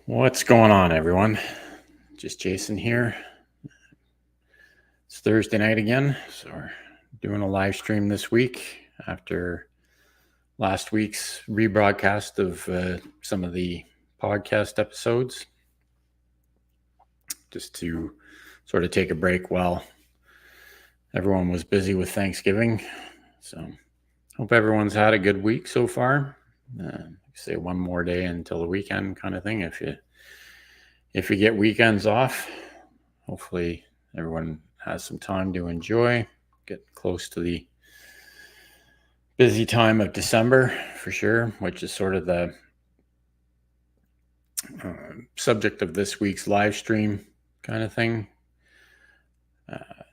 What's going on, everyone? Just Jason here. It's Thursday night again, so we're doing a live stream this week after last week's rebroadcast of some of the podcast episodes, just to sort of take a break while everyone was busy with Thanksgiving. So, hope everyone's had a good week so far. Say one more day until the weekend, kind of thing. If you get weekends off, hopefully everyone has some time to enjoy. Get close to the busy time of December for sure, which is sort of the subject of this week's live stream kind of thing.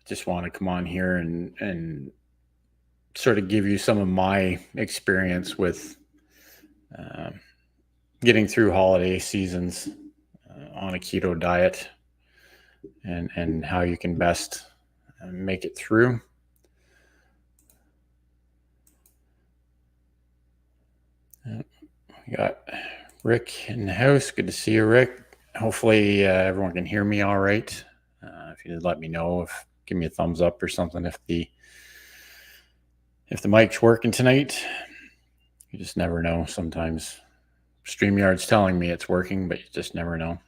Just want to come on here and sort of give you some of my experience with getting through holiday seasons on a keto diet and how you can best make it through. We got Rick in the house. Good to see you, Rick. Hopefully everyone can hear me all right. If you let me know, give me a thumbs up or something if the mic's working tonight. You just never know. Sometimes StreamYard's telling me it's working, but you just never know.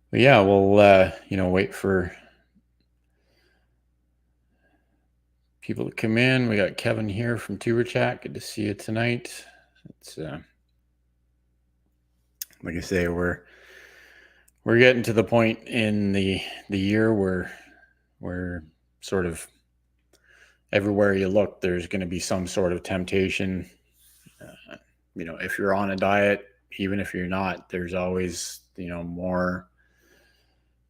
But yeah, we'll wait for people to come in. We got Kevin here from Tuber Chat. Good to see you tonight. It's like I say, we're getting to the point in the year where we're sort of everywhere you look, there's going to be some sort of temptation. If you're on a diet, even if you're not, there's always more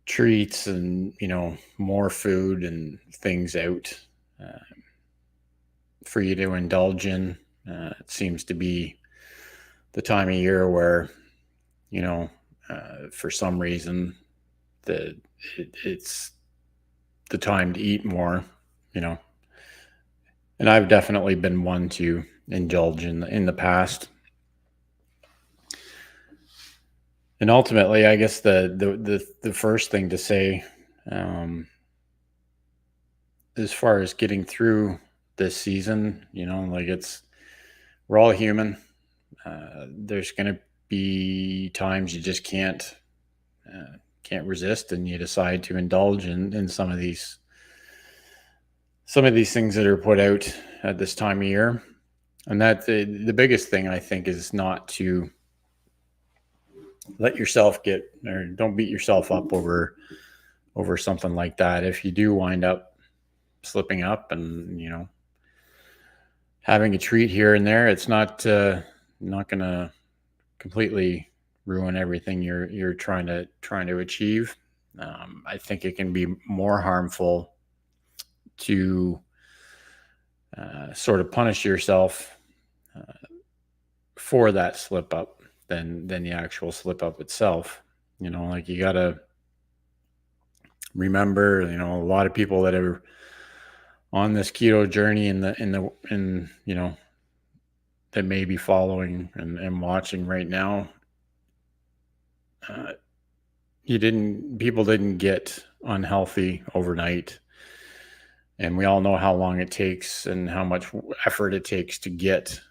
treats and more food and things out for you to indulge in. It seems to be the time of year where for some reason it's the time to eat more, and I've definitely been one to indulge in the past. And ultimately, I guess the first thing to say, as far as getting through this season, we're all human. There's going to be times you just can't resist, and you decide to indulge in some of these things that are put out at this time of year. And that the biggest thing, I think, is not to let yourself don't beat yourself up over something like that. If you do wind up slipping up and having a treat here and there, it's not going to completely ruin everything you're trying to achieve. I think it can be more harmful to sort of punish yourself for that slip up than the actual slip up itself. You got to remember, a lot of people that are on this keto journey that may be following and watching right now. People didn't get unhealthy overnight. And we all know how long it takes and how much effort it takes to get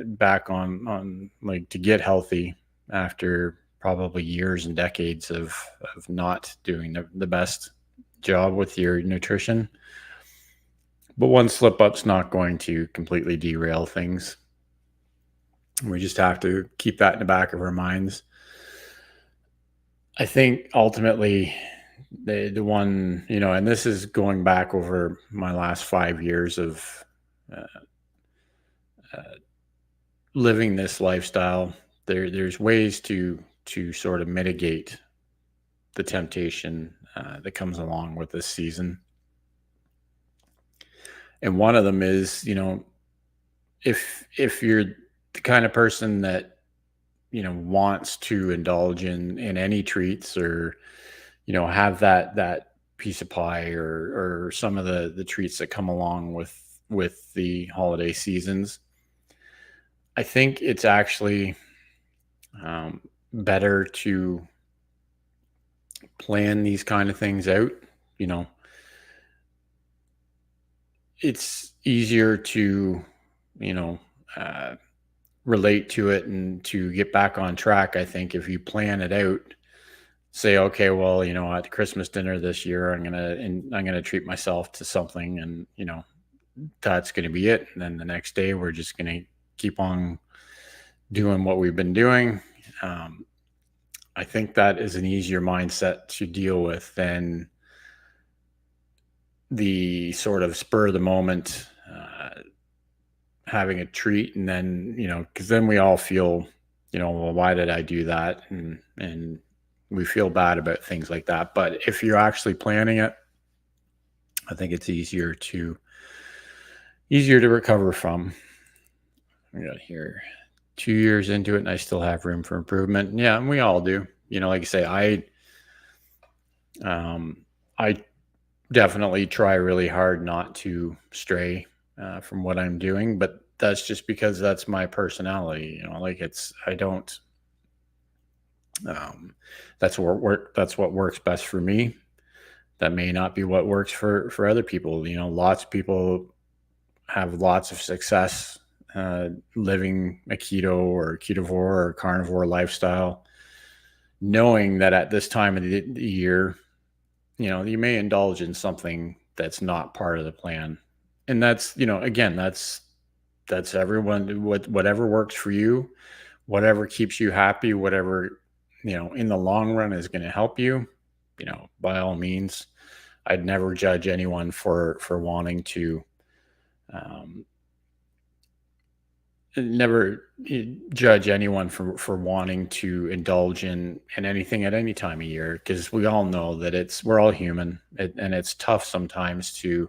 back on to get healthy after probably years and decades of not doing the best job with your nutrition. But one slip up's not going to completely derail things. We just have to keep that in the back of our minds. I think ultimately the one, and this is going back over my last 5 years of living this lifestyle, there's ways to sort of mitigate the temptation that comes along with this season. And one of them is, if you're the kind of person that, wants to indulge in any treats or, have that piece of pie or some of the treats that come along with the holiday seasons, I think it's actually better to plan these kind of things out. You know, it's easier to, you know, uh, relate to it and to get back on track. I think if you plan it out, say, okay, well, at Christmas dinner this year, I'm gonna treat myself to something, and that's gonna be it. And then the next day, we're just gonna keep on doing what we've been doing. Um, I think that is an easier mindset to deal with than the sort of spur of the moment having a treat, and then because then we all feel, well, why did I do that, and we feel bad about things like that. But if you're actually planning it, I think it's easier to recover from. I got here 2 years into it, and I still have room for improvement. Yeah, and we all do. Like I say, I definitely try really hard not to stray from what I'm doing, but that's just because that's my personality. Like I don't. That's what works best for me. That may not be what works for other people. Lots of people have lots of success living a keto or ketovore or carnivore lifestyle, knowing that at this time of the year, you may indulge in something that's not part of the plan. And that's, again, that's everyone, whatever works for you, whatever keeps you happy, whatever, in the long run is going to help you, by all means. I'd never judge anyone for wanting to, um, never judge anyone for wanting to indulge in anything at any time of year, because we all know that we're all human, and it's tough sometimes to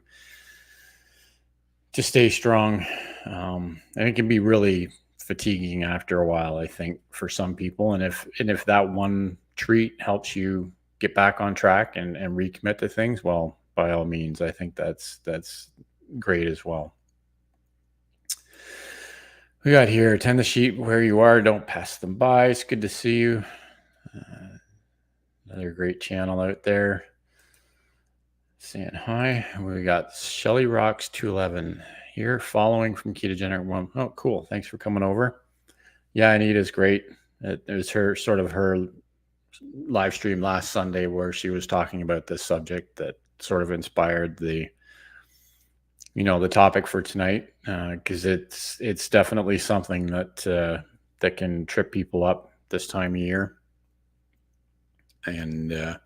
stay strong, and it can be really fatiguing after a while, I think, for some people. And if that one treat helps you get back on track and recommit to things, well, by all means, I think that's great as well. We got here, tend the sheep where you are, don't pass them by. It's good to see you. Another great channel out there. Saying hi. We got Shelly Rocks 211 here, following from Ketogenic One. Oh, cool. Thanks for coming over. Yeah, Anita's great. It was her live stream last Sunday where she was talking about this subject that sort of inspired the topic for tonight, because it's definitely something that can trip people up this time of year, and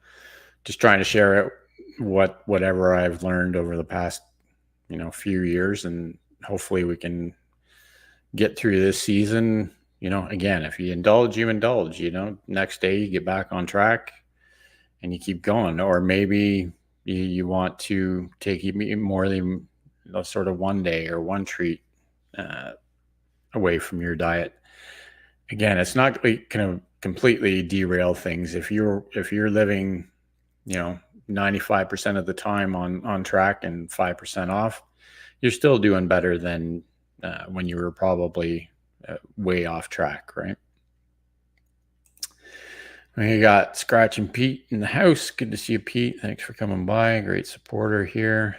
just trying to share it whatever I've learned over the past few years, and hopefully we can get through this season. Again, if you indulge, next day you get back on track and you keep going. Or maybe you want to take more than sort of one day or one treat away from your diet. Again, it's not going to completely derail things. If you're living 95% of the time on track and 5% off, you're still doing better than when you were probably way off track, right? We got Scratch and Pete in the house. Good to see you, Pete. Thanks for coming by. Great supporter here.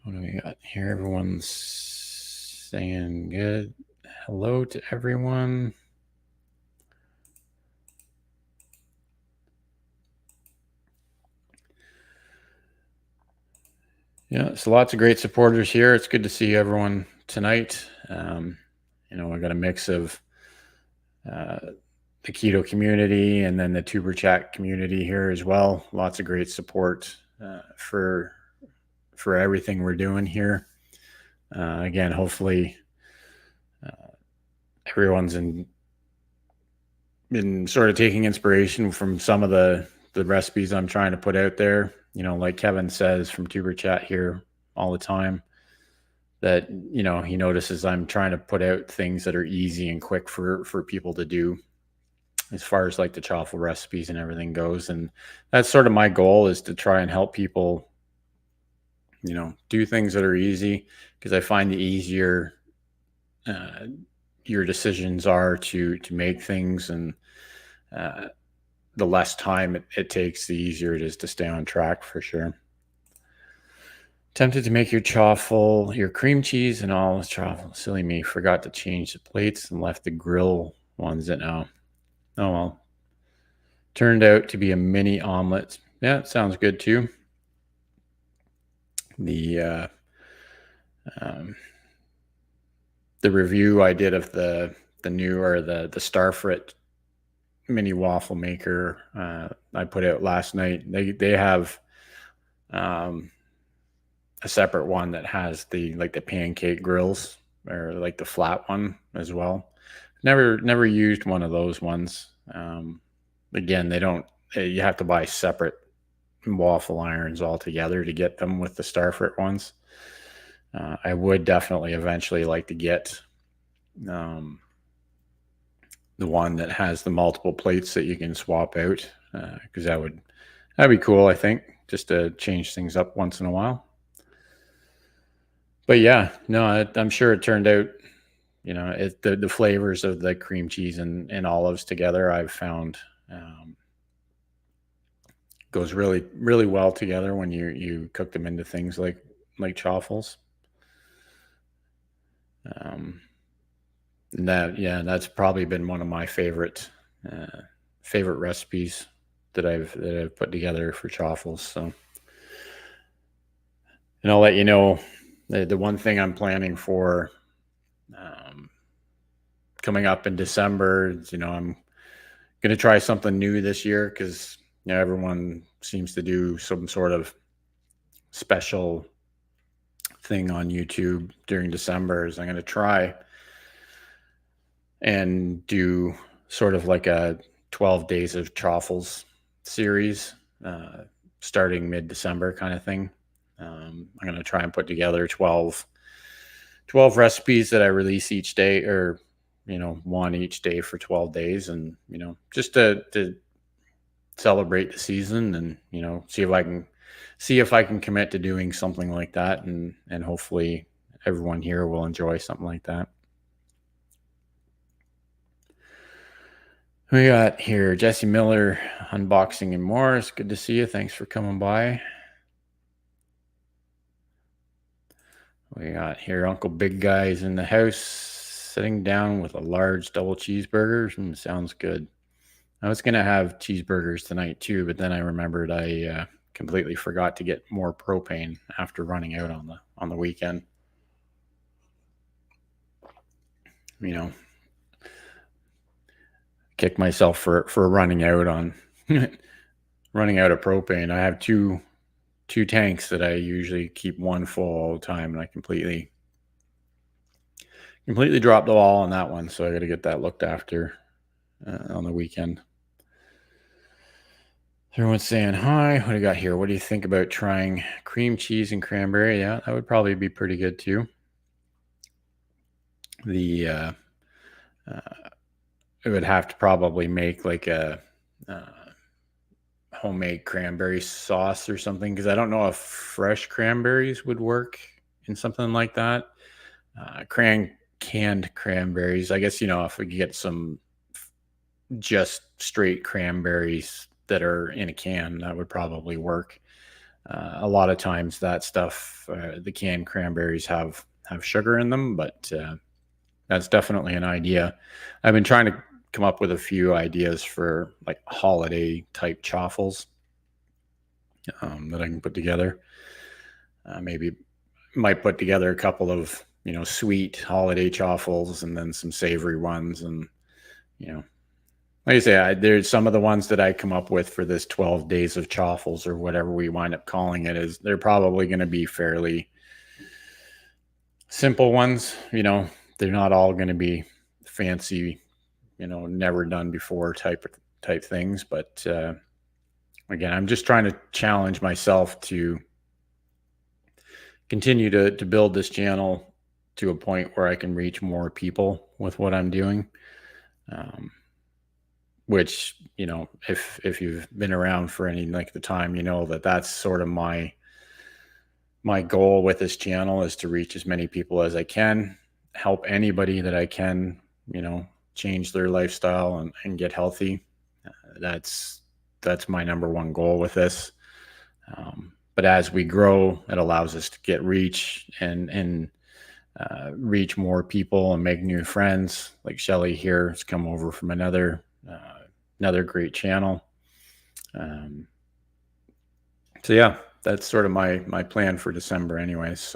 What do we got here? Everyone's saying good. Hello to everyone. Yeah, so lots of great supporters here. It's good to see everyone tonight. I got a mix of the keto community and then the Tuber Chat community here as well. Lots of great support for everything we're doing here. Again, hopefully everyone's been sort of taking inspiration from some of the recipes I'm trying to put out there. Like Kevin says from Tuber Chat here all the time, that he notices I'm trying to put out things that are easy and quick for people to do, as far as like the chaffle recipes and everything goes. And that's sort of my goal, is to try and help people do things that are easy, because I find the easier your decisions are to make things, and the less time it takes, the easier it is to stay on track for sure. Tempted to make your chaffle, your cream cheese, and all chaffle. Silly me, forgot to change the plates and left the grill ones in. Oh well. Turned out to be a mini omelet. Yeah, it sounds good too. The review I did of the new, or the Starfrit mini waffle maker, I put out last night. They have a separate one that has the pancake grills, or like the flat one as well. Never used one of those ones. Again, they don't. You have to buy separate waffle irons altogether to get them with the Starfrit ones. I would definitely eventually like to get the one that has the multiple plates that you can swap out, because that'd be cool, I think, just to change things up once in a while. But yeah, no, I'm sure it turned out, the flavors of the cream cheese and olives together, I've found, goes really, really well together when you cook them into things like chaffles. That's probably been one of my favorite recipes that I've put together for chaffles. So, and I'll let you know the one thing I'm planning for coming up in December. I'm going to try something new this year, because everyone seems to do some sort of special thing on YouTube during December. Is I'm going to try and do sort of like a 12 days of chaffles series, starting mid-December kind of thing. I'm going to try and put together 12 recipes that I release each day, or one each day for 12 days, and just to celebrate the season, and see if I can commit to doing something like that, and hopefully everyone here will enjoy something like that. We got here Jesse Miller, unboxing and more. It's good to see you. Thanks for coming by. We got here Uncle Big Guy's in the house, sitting down with a large double cheeseburger. Sounds good. I was going to have cheeseburgers tonight too, but then I remembered I completely forgot to get more propane after running out on the weekend. Kick myself for running out on running out of propane. I have two tanks that I usually keep one full all the time, and I completely dropped the ball on that one. So I got to get that looked after on the weekend. Everyone's saying hi. What do you got here? What do you think about trying cream cheese and cranberry? Yeah, that would probably be pretty good too. It would have to probably make like a homemade cranberry sauce or something, because I don't know if fresh cranberries would work in something like that. Canned cranberries, I guess, if we get some just straight cranberries that are in a can, that would probably work. A lot of times that stuff, the canned cranberries have sugar in them, but that's definitely an idea. I've been trying to come up with a few ideas for like holiday type chaffles that I can put together. Maybe might put together a couple of sweet holiday chaffles, and then some savory ones, and like I say, there's some of the ones that I come up with for this 12 days of chaffles, or whatever we wind up calling it, is they're probably going to be fairly simple ones. They're not all going to be fancy, never done before type things. But again, I'm just trying to challenge myself to continue to build this channel to a point where I can reach more people with what I'm doing. Which, if you've been around for any length of time, that's sort of my goal with this channel, is to reach as many people as I can. help anybody that I can, change their lifestyle and get healthy. That's my number one goal with this. But as we grow, it allows us to get reach and reach more people and make new friends. Like Shelly here has come over from another great channel. So yeah, that's sort of my plan for December anyways.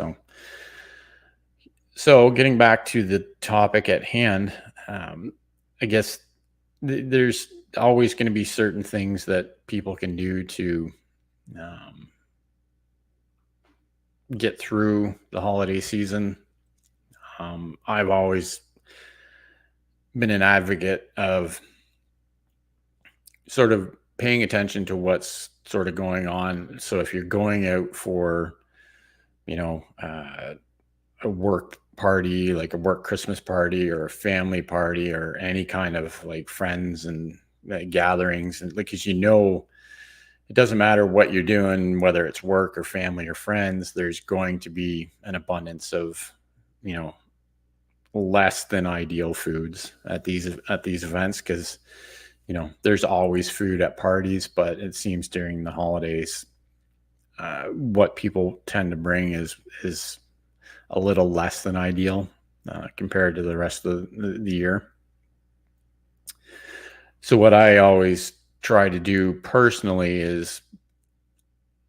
So getting back to the topic at hand, I guess there's always going to be certain things that people can do to get through the holiday season. I've always been an advocate of sort of paying attention to what's sort of going on. So if you're going out for, a work party, like a work Christmas party or a family party or any kind of like friends and gatherings, and because it doesn't matter what you're doing, whether it's work or family or friends, there's going to be an abundance of, less than ideal foods at these events, because there's always food at parties, but it seems during the holidays, what people tend to bring is a little less than ideal compared to the rest of the year. So what I always try to do personally is,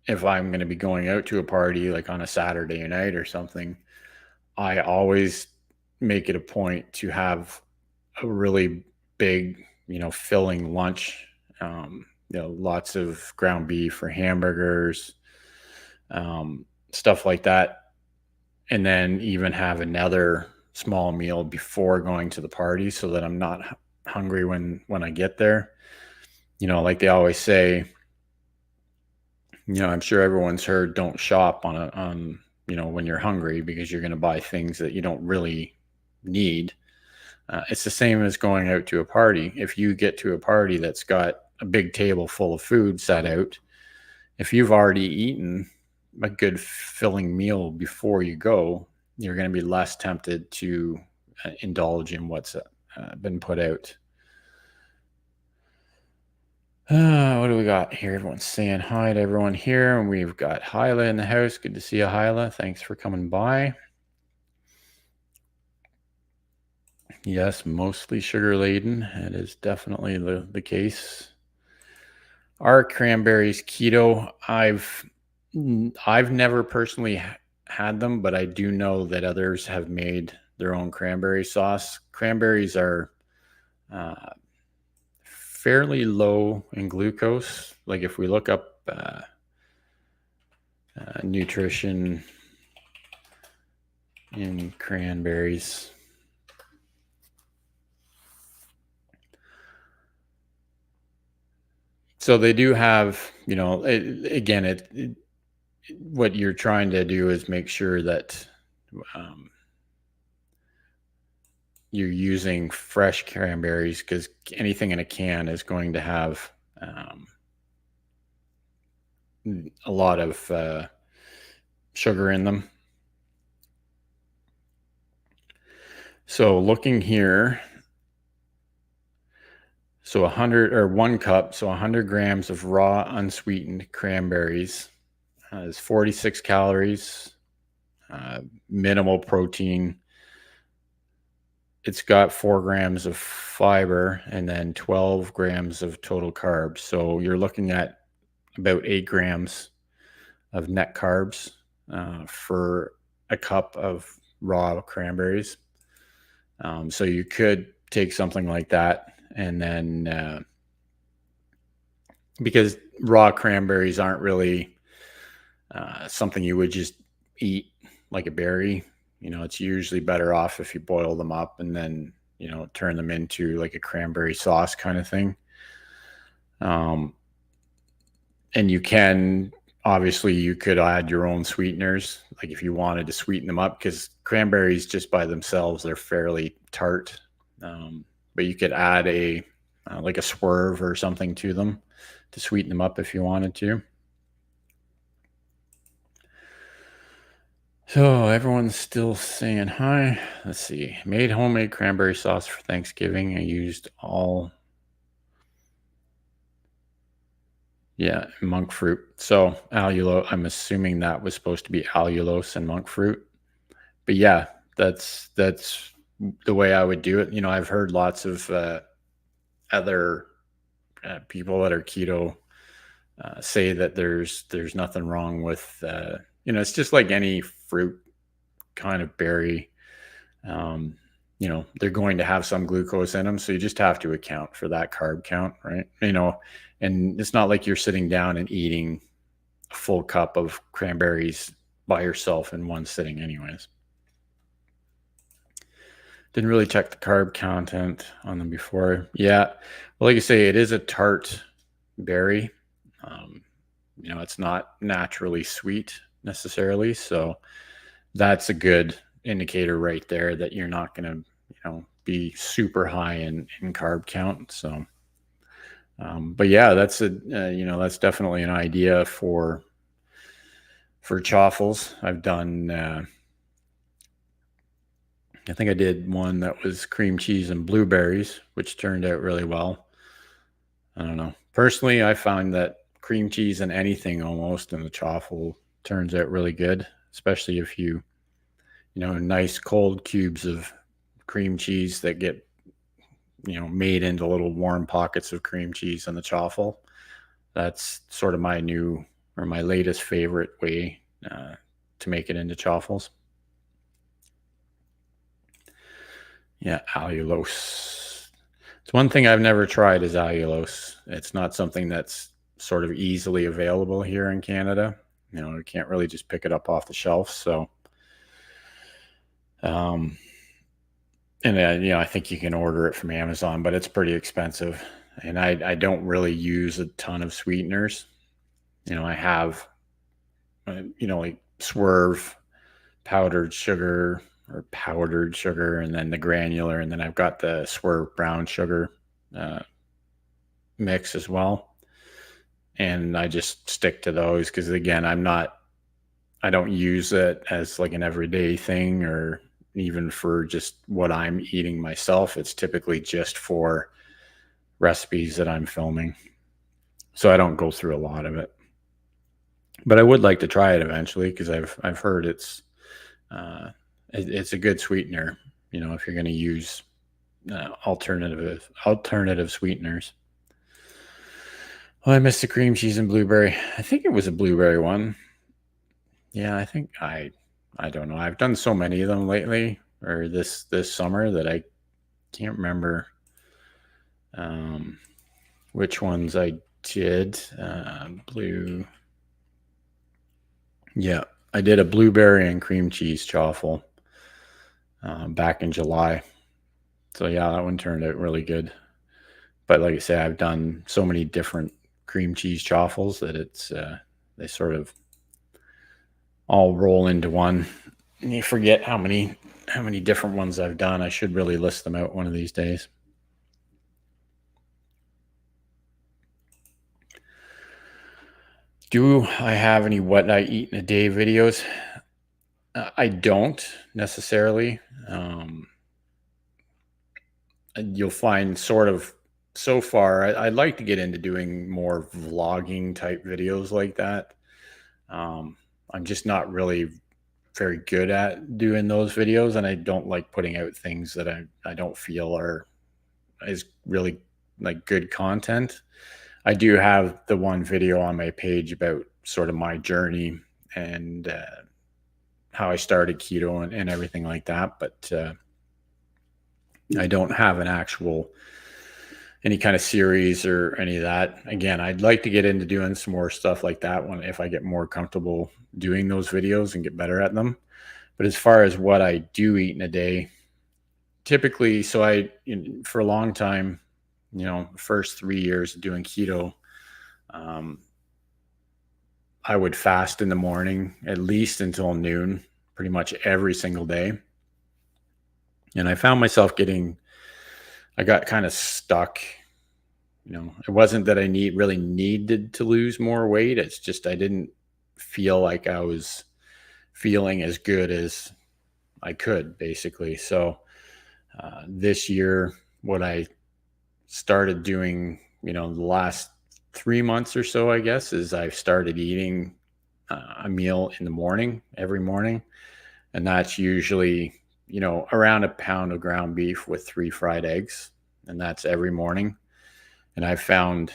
if I'm going to be going out to a party like on a Saturday night or something, I always make it a point to have a really big, filling lunch. Lots of ground beef or hamburgers, stuff like that. And then even have another small meal before going to the party so that I'm not hungry when I get there. Like they always say, I'm sure everyone's heard, don't shop on when you're hungry, because you're going to buy things that you don't really need. It's the same as going out to a party. If you get to a party that's got a big table full of food set out, if you've already eaten a good filling meal before you go, you're going to be less tempted to indulge in what's been put out. What do we got here? Everyone's saying hi to everyone here, and we've got Hyla in the house. Good to see you, Hyla. Thanks for coming by. Yes, mostly sugar laden. It is definitely the case. Are cranberries keto? I've never personally had them, but I do know that others have made their own cranberry sauce. Cranberries are fairly low in glucose. Like if we look up nutrition in cranberries, so they do have, what you're trying to do is make sure that you're using fresh cranberries, because anything in a can is going to have a lot of sugar in them. So looking here, so 1 cup, so 100 grams of raw unsweetened cranberries is 46 calories, minimal protein. It's got 4 grams of fiber and then 12 grams of total carbs. So you're looking at about 8 grams of net carbs for a cup of raw cranberries. So you could take something like that, and then because raw cranberries aren't really something you would just eat like a berry. It's usually better off if you boil them up and then, turn them into like a cranberry sauce kind of thing. And you could add your own sweeteners, like if you wanted to sweeten them up, because cranberries just by themselves, they're fairly tart. But you could add like a swerve or something to them to sweeten them up if you wanted to. So everyone's still saying hi. Let's see. Made homemade cranberry sauce for Thanksgiving. I used all, yeah, monk fruit. So allulose, I'm assuming that was supposed to be allulose and monk fruit. But yeah, that's the way I would do it. I've heard lots of other people that are keto say that there's nothing wrong with it's just like any fruit kind of berry. um, they're going to have some glucose in them, so you just have to account for that carb count, right? And it's not like you're sitting down and eating a full cup of cranberries by yourself in one sitting anyways. Didn't really check the carb content on them before. Yeah, well, like you say, it is a tart berry. um, it's not naturally sweet necessarily, so that's a good indicator right there that you're not going to be super high in carb count. So but yeah, that's definitely an idea for chaffles. I've done I think I did one that was cream cheese and blueberries, which turned out really well. I don't know, personally I find that cream cheese and anything almost in the chaffle turns out really good, especially if nice cold cubes of cream cheese that get made into little warm pockets of cream cheese in the chaffle. That's sort of my new or my latest favorite way to make it into chaffles. Yeah, allulose. It's one thing I've never tried is allulose. It's not something that's sort of easily available here in Canada. You can't really just pick it up off the shelf. So and I think you can order it from Amazon, but it's pretty expensive. And I don't really use a ton of sweeteners. I have, like Swerve powdered sugar and then the granular, and then I've got the Swerve brown sugar uh, mix as well. And I just stick to those because, again, I don't use it as like an everyday thing or even for just what I'm eating myself. It's typically just for recipes that I'm filming. So I don't go through a lot of it. But I would like to try it eventually because I've heard it's a good sweetener, if you're going to use alternative sweeteners. Oh, I missed the cream cheese and blueberry. I think it was a blueberry one. Yeah, I think I don't know. I've done so many of them lately or this summer that I can't remember which ones I did. Blue. Yeah, I did a blueberry and cream cheese chaffle back in July. So yeah, that one turned out really good. But like I say, I've done so many different cream cheese chaffles that it's they sort of all roll into one. And you forget how many different ones I've done. I should really list them out one of these days. Do I have any what I eat in a day videos? I don't necessarily. You'll find sort of so far, I'd like to get into doing more vlogging type videos like that. I'm just not really very good at doing those videos, and I don't like putting out things that I don't feel is really like good content. I do have the one video on my page about sort of my journey and how I started keto and everything like that, but I don't have any kind of series or any of that. Again, I'd like to get into doing some more stuff like that if I get more comfortable doing those videos and get better at them. But as far as what I do eat in a day, typically, so for a long time, first 3 years of doing keto, I would fast in the morning at least until noon, pretty much every single day. And I found myself I got kind of stuck. It wasn't that I really needed to lose more weight. It's just I didn't feel like I was feeling as good as I could, basically. So this year, what I started doing, the last 3 months or so, I guess, is I've started eating a meal in the morning, every morning. And that's usually, around a pound of ground beef with 3 fried eggs. And that's every morning. And I found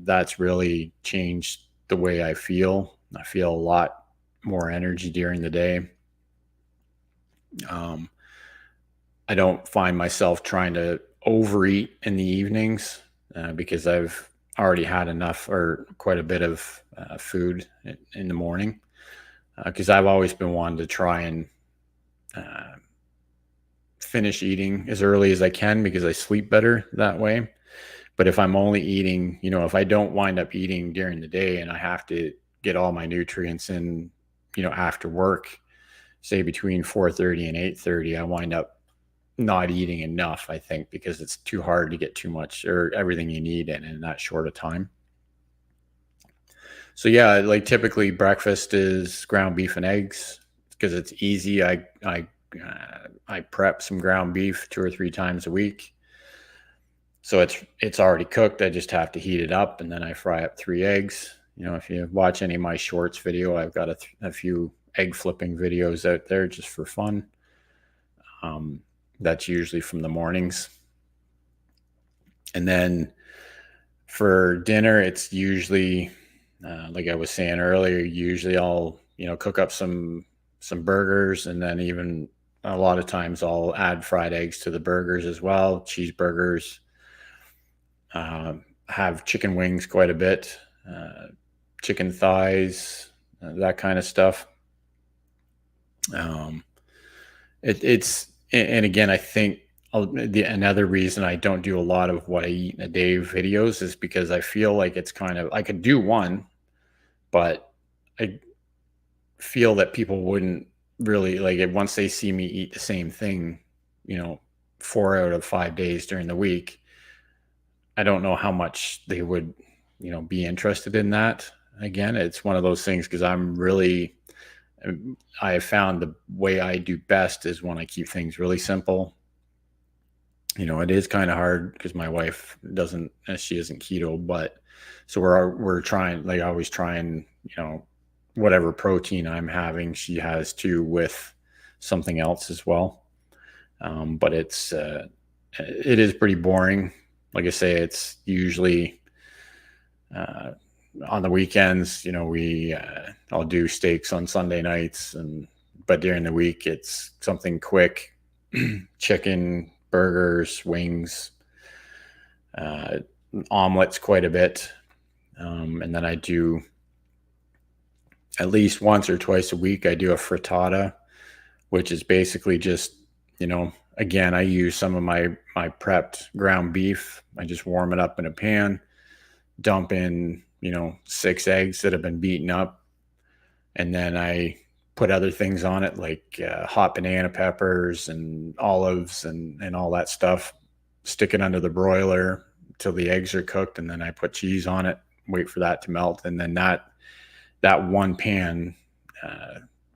that's really changed the way I feel. I feel a lot more energy during the day. Um, I don't find myself trying to overeat in the evenings because I've already had enough or quite a bit of food in the morning. Because I've always been one to try and uh, finish eating as early as I can because I sleep better that way. But if I'm only eating, if I don't wind up eating during the day and I have to get all my nutrients in, after work, say between 4:30 and 8:30, I wind up not eating enough, I think, because it's too hard to get too much or everything you need in that short a time. So yeah, like typically breakfast is ground beef and eggs because it's easy. I prep some ground beef 2 or 3 times a week. So it's already cooked. I just have to heat it up and then I fry up 3 eggs. If you watch any of my shorts video, I've got a few egg flipping videos out there just for fun. That's usually from the mornings. And then for dinner, it's usually, like I was saying earlier, usually I'll, cook up some burgers, and then even a lot of times I'll add fried eggs to the burgers as well, cheeseburgers, have chicken wings quite a bit, chicken thighs, that kind of stuff. Um, and again, I think another reason I don't do a lot of what I eat in a day videos is because I feel like it's kind of, I could do one, but I feel that people wouldn't really like it once they see me eat the same thing, you know, 4 out of 5 days during the week. I don't know how much they would, be interested in that. Again, it's one of those things because I have found the way I do best is when I keep things really simple. It is kind of hard because my wife she isn't keto, but so we're trying, like, I always try and, whatever protein I'm having, she has too with something else as well. But it is pretty boring. Like I say, it's usually uh, on the weekends, I'll do steaks on Sunday nights, but during the week it's something quick, chicken, burgers, wings, uh, omelets quite a bit. And then I do at least once or twice a week, I do a frittata, which is basically just, again, I use some of my prepped ground beef. I just warm it up in a pan, dump in, 6 eggs that have been beaten up. And then I put other things on it like hot banana peppers and olives and all that stuff. Stick it under the broiler till the eggs are cooked, and then I put cheese on it, wait for that to melt, and then that one pan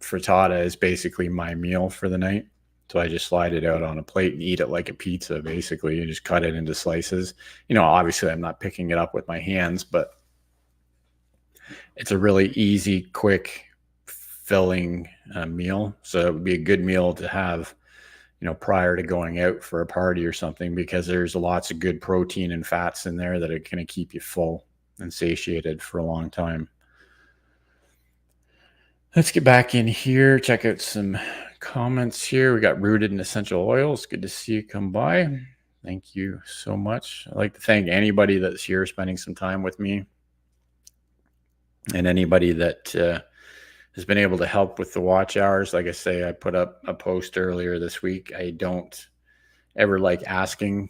frittata is basically my meal for the night. So I just slide it out on a plate and eat it like a pizza. Basically, you just cut it into slices. Obviously I'm not picking it up with my hands, but it's a really easy, quick, filling meal. So it would be a good meal to have, prior to going out for a party or something, because there's lots of good protein and fats in there that are going to keep you full and satiated for a long time. Let's get back in here, check out some comments here. We got Rooted in Essential Oils. Good to see you come by. Thank you so much. I'd like to thank anybody that's here spending some time with me, and anybody that has been able to help with the watch hours. Like I say, I put up a post earlier this week. I don't ever like asking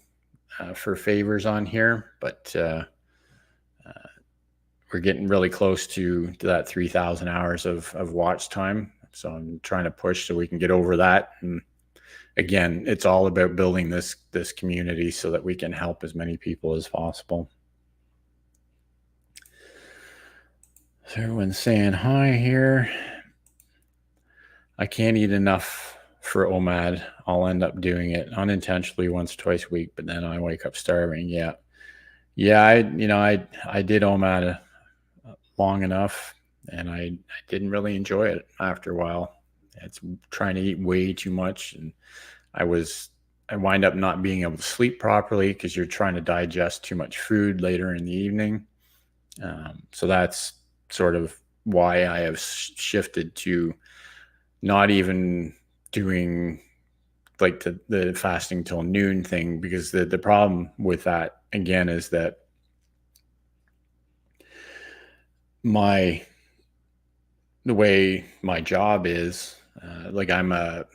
for favors on here, but we're getting really close to that 3,000 hours of watch time. So I'm trying to push so we can get over that. And again, it's all about building this community so that we can help as many people as possible. So everyone's saying hi here. I can't eat enough for OMAD. I'll end up doing it unintentionally once, twice a week, but then I wake up starving. Yeah. Yeah. I did OMAD long enough, and I didn't really enjoy it after a while. It's trying to eat way too much. And I wind up not being able to sleep properly because you're trying to digest too much food later in the evening. So that's sort of why I have shifted to not even doing like the fasting till noon thing, because the problem with that again is that the way my job is, like I'm a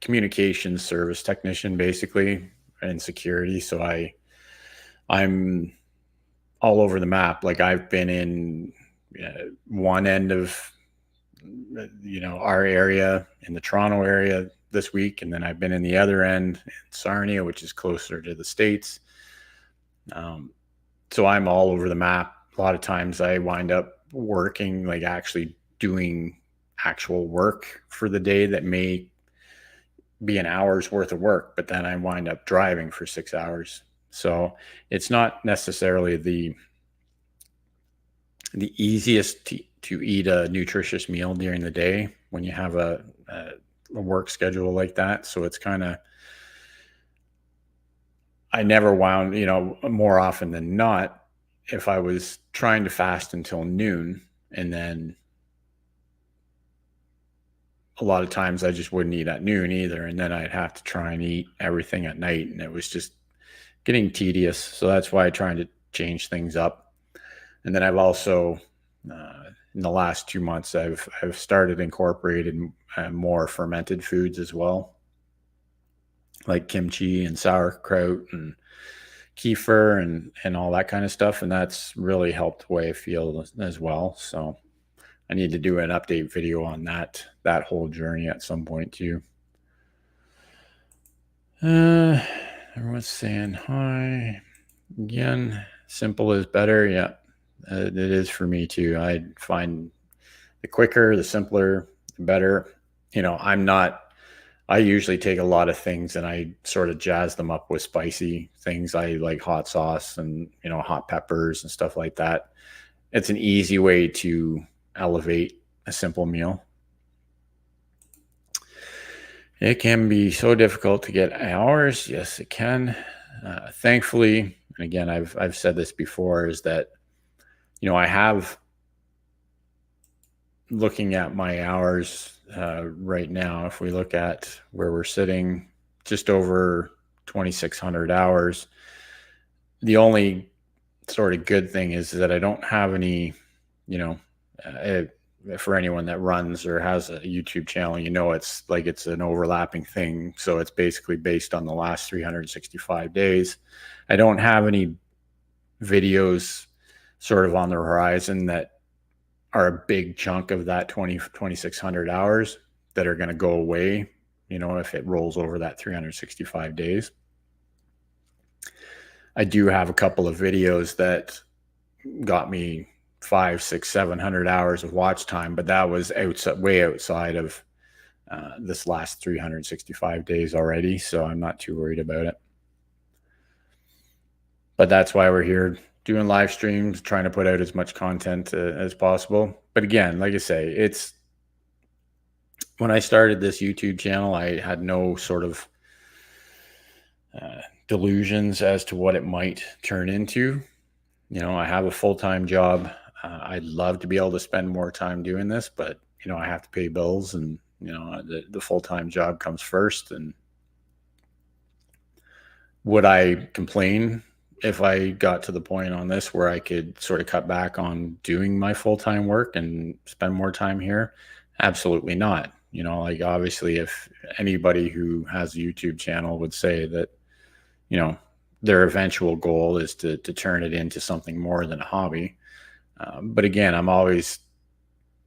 communications service technician basically in security. So I'm all over the map. Like I've been in one end of our area in the Toronto area this week, and then I've been in the other end in Sarnia, which is closer to the States. So I'm all over the map. A lot of times I wind up working, like actually doing actual work for the day that may be an hour's worth of work, but then I wind up driving for 6 hours. So it's not necessarily the easiest to eat a nutritious meal during the day when you have a work schedule like that. So it's kind of, I never wound, more often than not, if I was trying to fast until noon, and then a lot of times I just wouldn't eat at noon either. And then I'd have to try and eat everything at night. And it was just getting tedious. So that's why I'm trying to change things up. And then I've also, in the last 2 months, I've started incorporating more fermented foods as well, like kimchi and sauerkraut and kefir and all that kind of stuff. And that's really helped the way I feel as well. So I need to do an update video on that whole journey at some point too. Everyone's saying hi again. Simple is better. Yeah, it is for me too. I find the quicker, the simpler, the better. I usually take a lot of things and I sort of jazz them up with spicy things. I like hot sauce and, hot peppers and stuff like that. It's an easy way to elevate a simple meal. It can be so difficult to get hours. Yes, it can. Thankfully, and again, I've said this before, is that, I have, looking at my hours right now, if we look at where we're sitting, just over 2,600 hours. The only sort of good thing is that I don't have any, for anyone that runs or has a YouTube channel, it's like it's an overlapping thing. So it's basically based on the last 365 days. I don't have any videos sort of on the horizon that are a big chunk of that 2,600 hours that are going to go away, if it rolls over that 365 days. I do have a couple of videos that got me 500, 600, 700 hours of watch time, but that was way outside of this last 365 days already. So I'm not too worried about it. But that's why we're here doing live streams, trying to put out as much content as possible. But again, like I say, when I started this YouTube channel, I had no sort of delusions as to what it might turn into. I have a full-time job. I'd love to be able to spend more time doing this, but I have to pay bills, and the full-time job comes first. And would I complain if I got to the point on this where I could sort of cut back on doing my full-time work and spend more time here? Absolutely not. Like obviously if anybody who has a YouTube channel would say that, their eventual goal is to turn it into something more than a hobby. But again, I'm always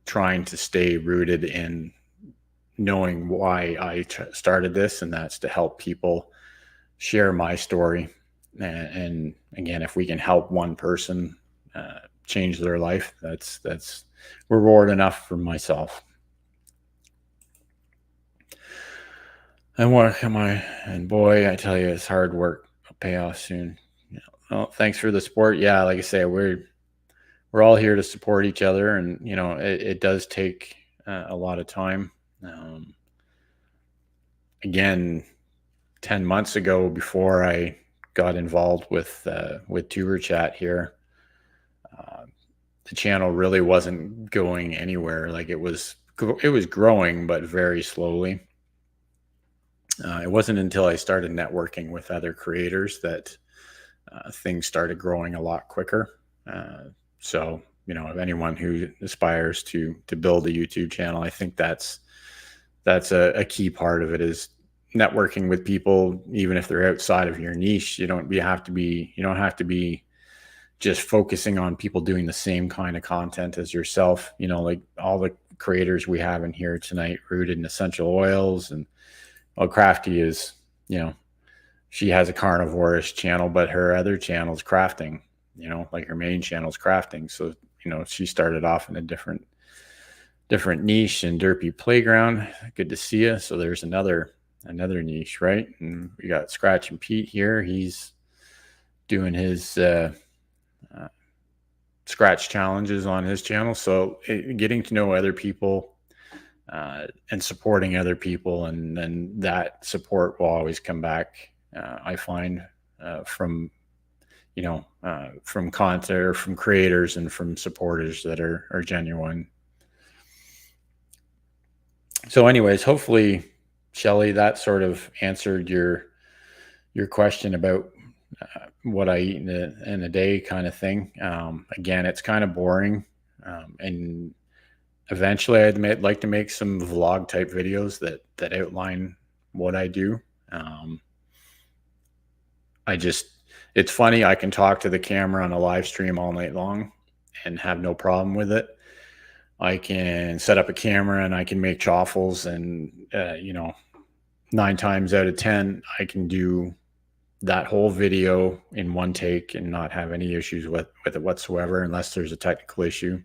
trying to stay rooted in knowing why I started this, and that's to help people share my story. And again, if we can help one person change their life, that's reward enough for myself. And boy, I tell you, it's hard work. Will pay off soon. Yeah. Well, thanks for the support. Yeah, like I say, we're all here to support each other, and it does take a lot of time. Um, Again, 10 months ago, before I got involved with Tuber Chat here, uh, the channel really wasn't going anywhere. Like it was growing, but very slowly. It wasn't until I started networking with other creators that things started growing a lot quicker. So, if anyone who aspires to build a YouTube channel, I think that's a key part of it, is networking with people, even if they're outside of your niche. You don't have to be just focusing on people doing the same kind of content as yourself. Like all the creators we have in here tonight, Rooted in Essential Oils, and Crafty is, she has a carnivorous channel, but her other channel is crafting. Like her main channel is crafting. So she started off in a different niche in Derpy Playground. Good to see you. So there's another niche, right? And we got Scratch and Pete here. He's doing his scratch challenges on his channel. So getting to know other people and supporting other people, and then that support will always come back. I find from from content, or from creators, and from supporters that are genuine. So anyways, hopefully, Shelly, that sort of answered your question about what I eat in a day, kind of thing. Again, it's kind of boring, and eventually I'd like to make some vlog type videos that outline what I do. It's funny, I can talk to the camera on a live stream all night long and have no problem with it. I can set up a camera and I can make chaffles, and 9 times out of 10 I can do that whole video in one take and not have any issues with it whatsoever, unless there's a technical issue.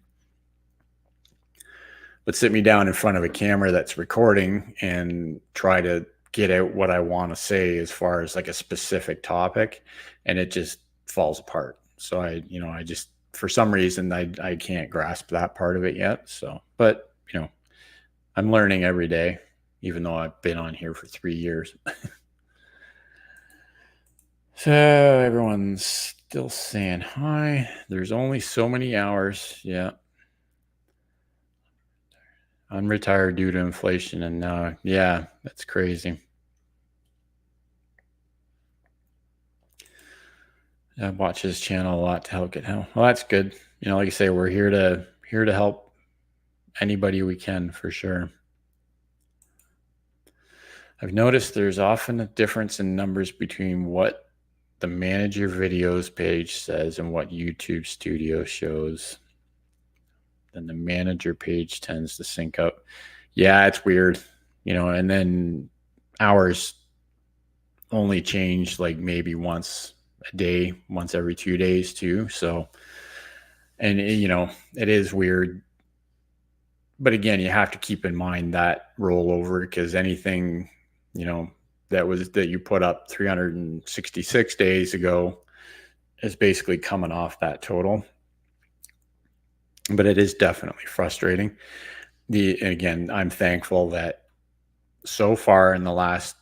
But sit me down in front of a camera that's recording and try to get out what I want to say as far as like a specific topic, and it just falls apart. So I just, for some reason, I can't grasp that part of it yet. So, but I'm learning every day, even though I've been on here for 3 years. So everyone's still saying hi. There's only so many hours. Yeah. I'm retired due to inflation, and yeah, that's crazy. I watch his channel a lot to help get help. Well, that's good. Like I say, we're here to help anybody we can, for sure. I've noticed there's often a difference in numbers between what the Manage Your Videos page says and what YouTube Studio shows. Then the manager page tends to sync up. Yeah, it's weird, and then hours only change like maybe once a day, once every 2 days too. So, and it is weird. But again, you have to keep in mind that rollover, because anything, that you put up 366 days ago is basically coming off that total. But it is definitely frustrating. Again, I'm thankful that so far in the last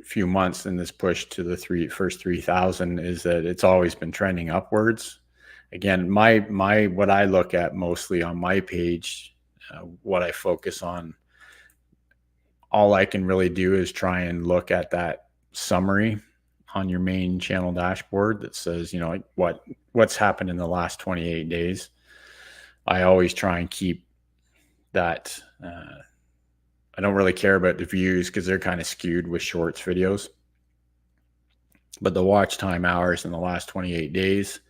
few months in this push to the first 3,000 is that it's always been trending upwards. Again, my what I look at mostly on my page, what I focus on, all I can really do is try and look at that summary on your main channel dashboard that says, like what's happened in the last 28 days. I always try and keep that. I don't really care about the views, because they're kind of skewed with shorts videos. But the watch time hours in the last 28 days,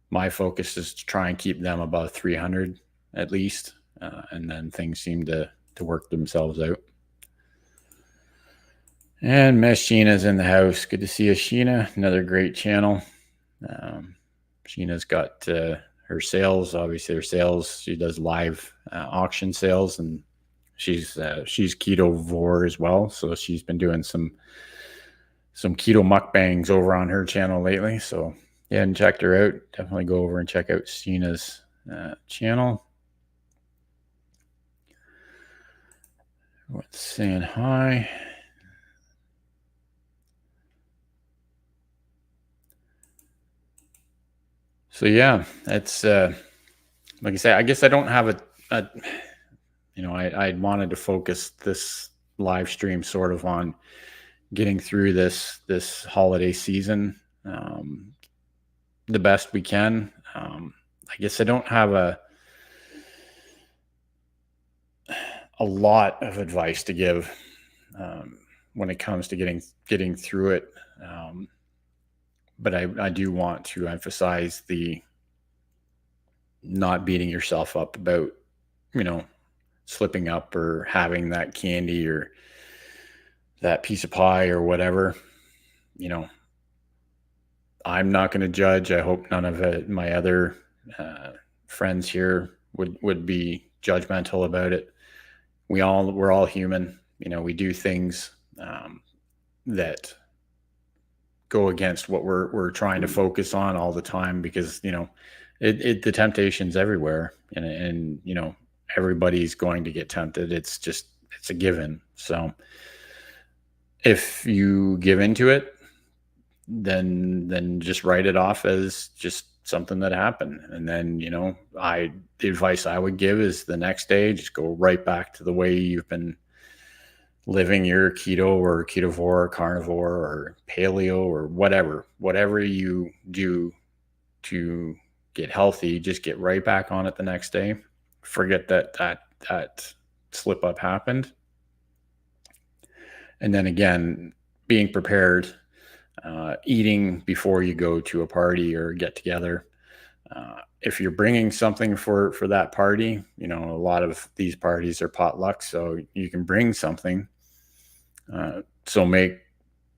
my focus is to try and keep them above 300 at least. And then things seem to work themselves out. And Miss Sheena's in the house. Good to see you, Sheena. Another great channel. Sheena's got her sales. Obviously, her sales. She does live auction sales, and She's ketovore as well, so she's been doing some keto mukbangs over on her channel lately. So yeah, and checked her out. Definitely go over and check out Sheena's channel. What's saying hi? So yeah, it's like I say, I guess I don't have a I wanted to focus this live stream sort of on getting through this holiday season the best we can. I guess I don't have a lot of advice to give when it comes to getting through it. But I do want to emphasize the not beating yourself up about, slipping up or having that candy or that piece of pie or whatever. I'm not going to judge. I hope none of my other friends here would be judgmental about it. We're all human. We do things that go against what we're trying to focus on all the time, because the temptation's everywhere, and everybody's going to get tempted. It's a given. So if you give into it, then just write it off as just something that happened. And then, the advice I would give is the next day, just go right back to the way you've been living your keto or ketovore or carnivore or paleo or whatever you do to get healthy, just get right back on it the next day. Forget that slip up happened. And then again, being prepared, eating before you go to a party or get together. If you're bringing something for that party, a lot of these parties are potluck, so you can bring something. So make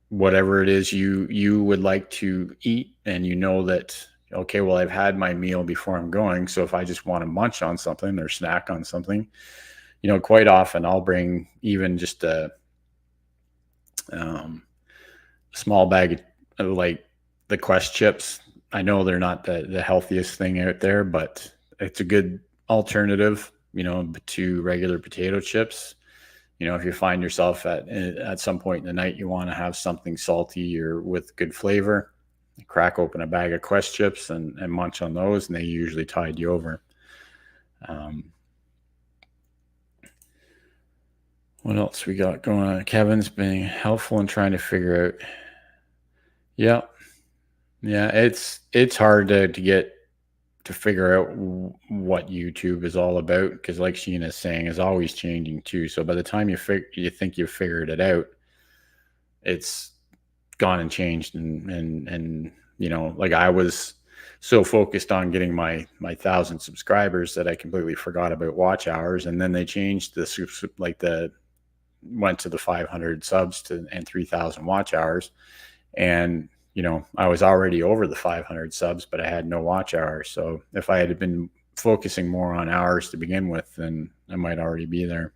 whatever it is you would like to eat, and that, okay, well, I've had my meal before I'm going, so if I just want to munch on something or snack on something, quite often I'll bring even just a small bag of like the Quest chips. I know they're not the healthiest thing out there, but it's a good alternative, to regular potato chips. If you find yourself at some point in the night, you want to have something salty or with good flavor, crack open a bag of Quest chips and munch on those, and they usually tide you over. What else we got going on? Kevin's being helpful in trying to figure out. Yeah. It's hard to figure out what YouTube is all about, because like Sheena's saying, is always changing too. So by the time you think you've figured it out, it's gone and changed. And like I was so focused on getting my 1,000 subscribers that I completely forgot about watch hours. And then they changed went to the 500 subs and 3,000 watch hours. And, I was already over the 500 subs, but I had no watch hours. So if I had been focusing more on hours to begin with, then I might already be there.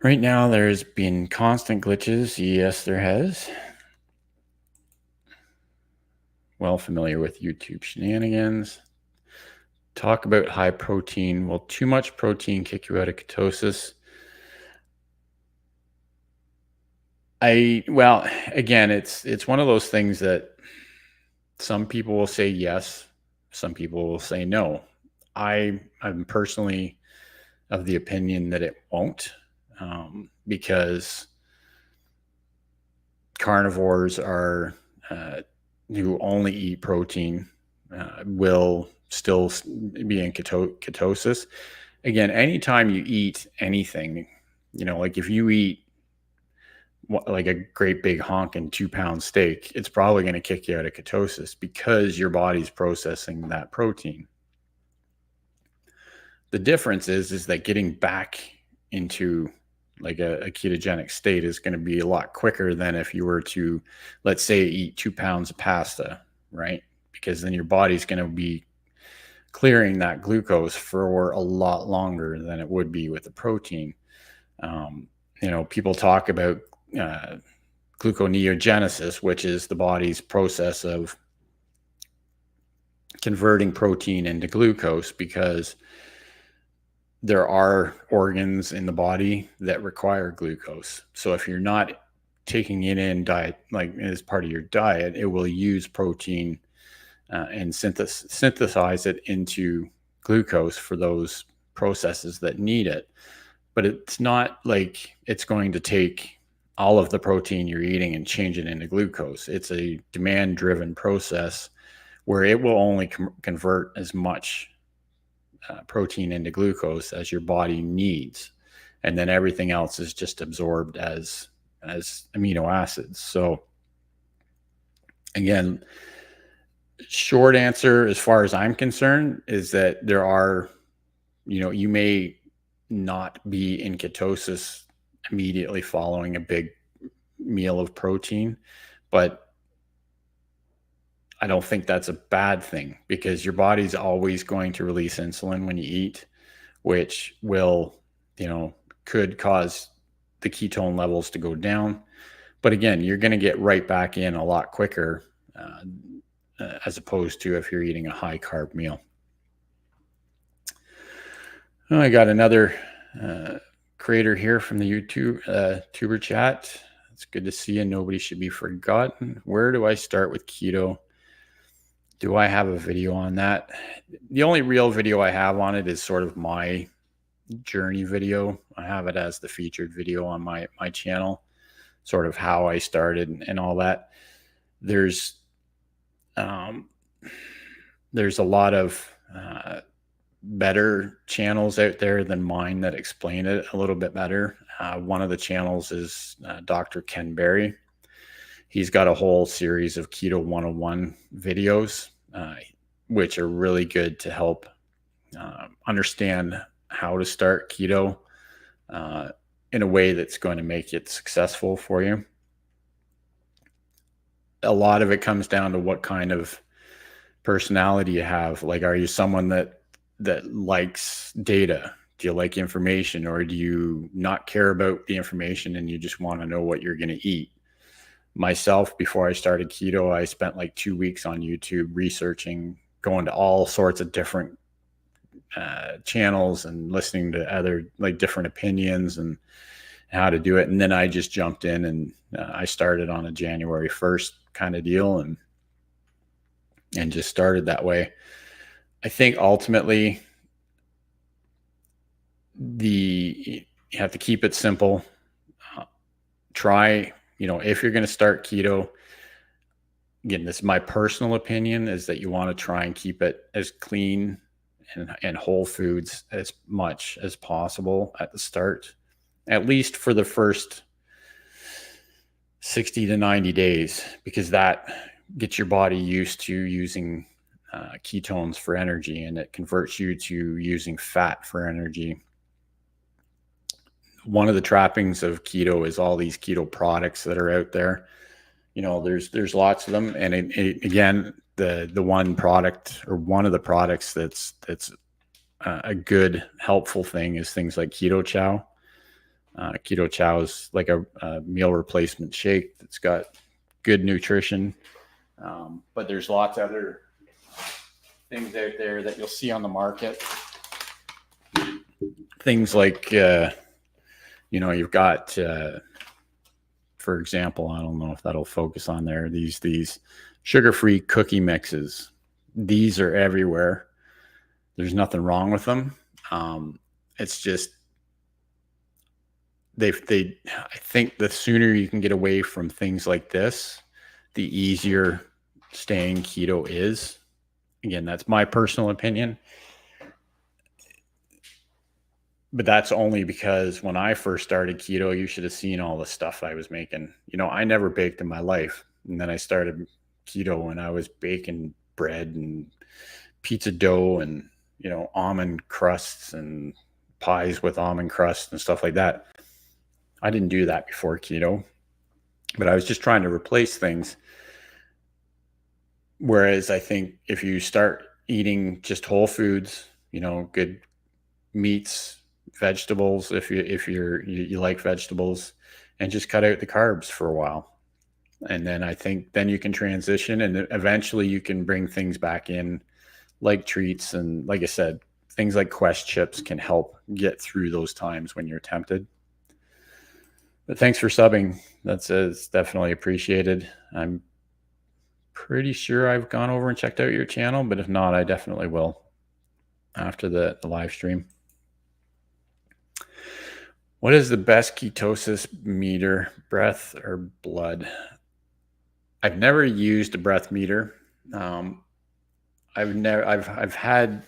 Right now, there's been constant glitches. Yes, there has. Well familiar with YouTube shenanigans. Talk about high protein. Will too much protein kick you out of ketosis? Again, it's one of those things that some people will say yes, some people will say no. I'm personally of the opinion that it won't, because carnivores are who only eat protein will still be in ketosis. Again, anytime you eat anything, like if you eat like a great big honking 2-pound steak, it's probably going to kick you out of ketosis because your body's processing that protein. The difference is that getting back into like a ketogenic state is going to be a lot quicker than if you were to, let's say, eat 2 pounds of pasta, right? Because then your body's going to be clearing that glucose for a lot longer than it would be with the protein. People talk about gluconeogenesis, which is the body's process of converting protein into glucose, because there are organs in the body that require glucose. So if you're not taking it in diet, like as part of your diet, it will use protein and synthesize it into glucose for those processes that need it. But it's not like it's going to take all of the protein you're eating and change it into glucose. It's a demand-driven process where it will only convert as much protein into glucose as your body needs, and then everything else is just absorbed as amino acids. So again, short answer as far as I'm concerned is that there are, you may not be in ketosis immediately following a big meal of protein, but I don't think that's a bad thing, because your body's always going to release insulin when you eat, which will, could cause the ketone levels to go down. But again, you're going to get right back in a lot quicker as opposed to if you're eating a high carb meal. Oh, I got another creator here from the YouTube tuber chat. It's good to see you. Nobody should be forgotten. Where do I start with keto? Do I have a video on that? The only real video I have on it is sort of my journey video. I have it as the featured video on my channel, sort of how I started and all that. There's a lot of better channels out there than mine that explain it a little bit better. One of the channels is Dr. Ken Berry. He's got a whole series of Keto 101 videos, which are really good to help understand how to start keto in a way that's going to make it successful for you. A lot of it comes down to what kind of personality you have. Like, are you someone that likes data? Do you like information, or do you not care about the information and you just want to know what you're going to eat? Myself, before I started keto, I spent like 2 weeks on YouTube researching, going to all sorts of different channels and listening to other different opinions and how to do it. And then I just jumped in and I started on a January 1st kind of deal and just started that way. I think ultimately you have to keep it simple. Try, if you're going to start keto, again, this is my personal opinion, is that you want to try and keep it as clean and whole foods as much as possible at the start, at least for the first 60 to 90 days, because that gets your body used to using ketones for energy, and it converts you to using fat for energy. One of the trappings of keto is all these keto products that are out there. There's lots of them, and again, the one product, or one of the products that's a good helpful thing, is things like Keto Chow. Keto Chow is like a meal replacement shake that's got good nutrition, but there's lots of other things out there that you'll see on the market. Things like you've got for example, I don't know if that'll focus on there, these sugar-free cookie mixes. These are everywhere. There's nothing wrong with them. It's just I think the sooner you can get away from things like this, the easier staying keto is. Again, that's my personal opinion. But that's only because when I first started keto, you should have seen all the stuff I was making. I never baked in my life. And then I started keto and I was baking bread and pizza dough and, almond crusts and pies with almond crust and stuff like that. I didn't do that before keto, but I was just trying to replace things. Whereas I think if you start eating just whole foods, good meats, vegetables, if you like vegetables, and just cut out the carbs for a while. And then I think then you can transition, and eventually you can bring things back in like treats. And like I said, things like Quest chips can help get through those times when you're tempted. But thanks for subbing. It's definitely appreciated. I'm pretty sure I've gone over and checked out your channel, but if not, I definitely will after the live stream. What is the best ketosis meter, breath or blood? I've never used a breath meter. I've had,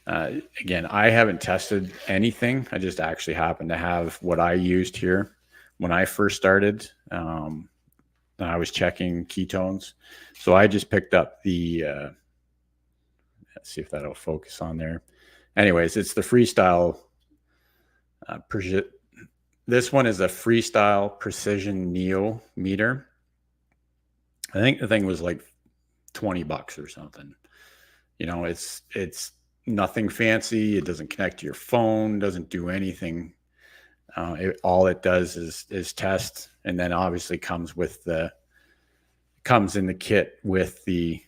again, I haven't tested anything. I just actually happen to have what I used here when I first started. I was checking ketones. So I just picked up the, let's see if that'll focus on there. Anyways, it's the Freestyle. This one is a Freestyle Precision Neo meter. I think the thing was like $20 or something. It's nothing fancy. It doesn't connect to your phone, doesn't do anything. All it does is test, and then obviously comes in the kit with the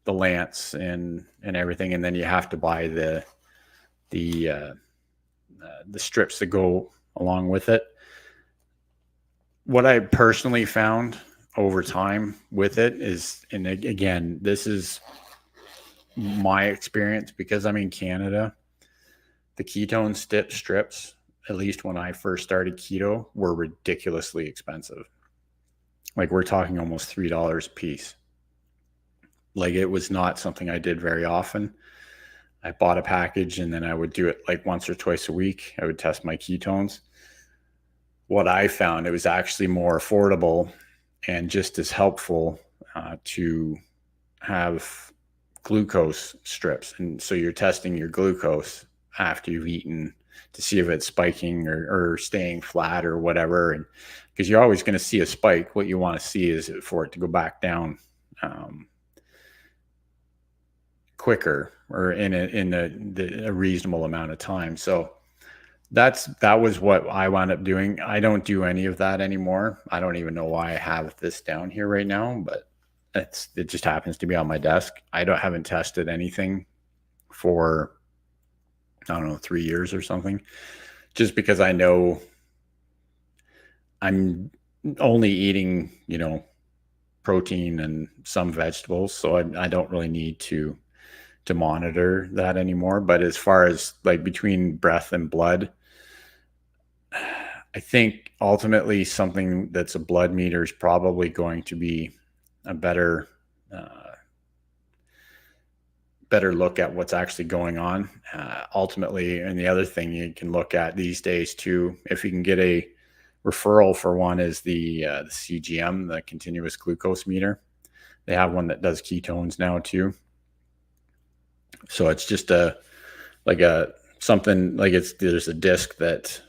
lance and everything, and then you have to buy the strips that go along with it. What I personally found over time with it is, and again, this is my experience because I'm in Canada, the ketone strips, at least when I first started keto, were ridiculously expensive. Like we're talking almost $3 a piece. Like it was not something I did very often. I bought a package and then I would do it like once or twice a week. I would test my ketones. What I found, it was actually more affordable and just as helpful to have glucose strips. And so you're testing your glucose after you've eaten to see if it's spiking or staying flat or whatever. And because you're always going to see a spike, what you want to see is for it to go back down quicker or in a reasonable amount of time. So that was what I wound up doing. I don't do any of that anymore. I don't even know why I have this down here right now, but it just happens to be on my desk. Haven't tested anything for, I don't know, 3 years or something, just because I know I'm only eating, protein and some vegetables. So I don't really need to monitor that anymore. But as far as like between breath and blood, I think ultimately something that's a blood meter is probably going to be a better look at what's actually going on ultimately. And the other thing you can look at these days too, if you can get a referral for one, is the CGM, the continuous glucose meter. They have one that does ketones now too. So it's just something like there's a disc that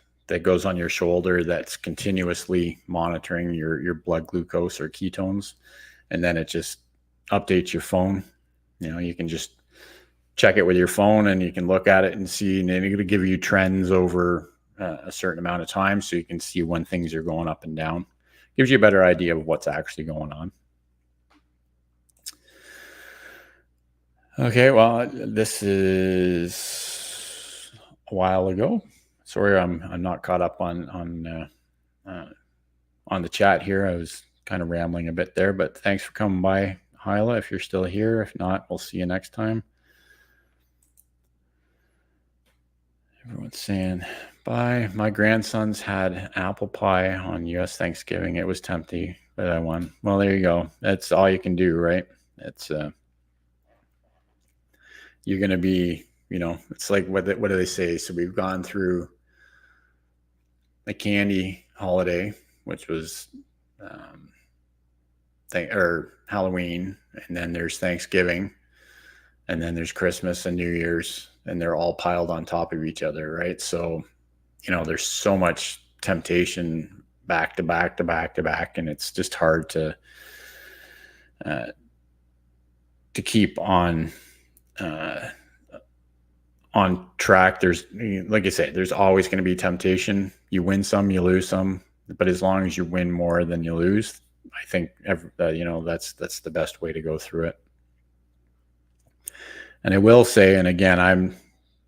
goes on your shoulder that's continuously monitoring your blood glucose or ketones, and then it just updates your phone. You can just check it with your phone and you can look at it and see, and it's going to give you trends over a certain amount of time, so you can see when things are going up and down. Gives you a better idea of what's actually going on. Okay, well, this is a while ago. Sorry, I'm not caught up on the chat here. I was kind of rambling a bit there, but thanks for coming by, Hyla, if you're still here. If not, we'll see you next time. Everyone's saying bye. My grandsons had apple pie on U.S. Thanksgiving. It was tempting, but I won. Well, there you go. That's all you can do, right? It's you're going to be, it's like, what do they say? So we've gone through the candy holiday, which was Halloween, and then there's Thanksgiving, and then there's Christmas and New Year's, and they're all piled on top of each other, right? So, there's so much temptation back to back to back to back, and it's just hard to to keep on track. There's, like I say, there's always going to be temptation. You win some, you lose some, but as long as you win more than you lose, I think that's the best way to go through it. And I will say, and again, I'm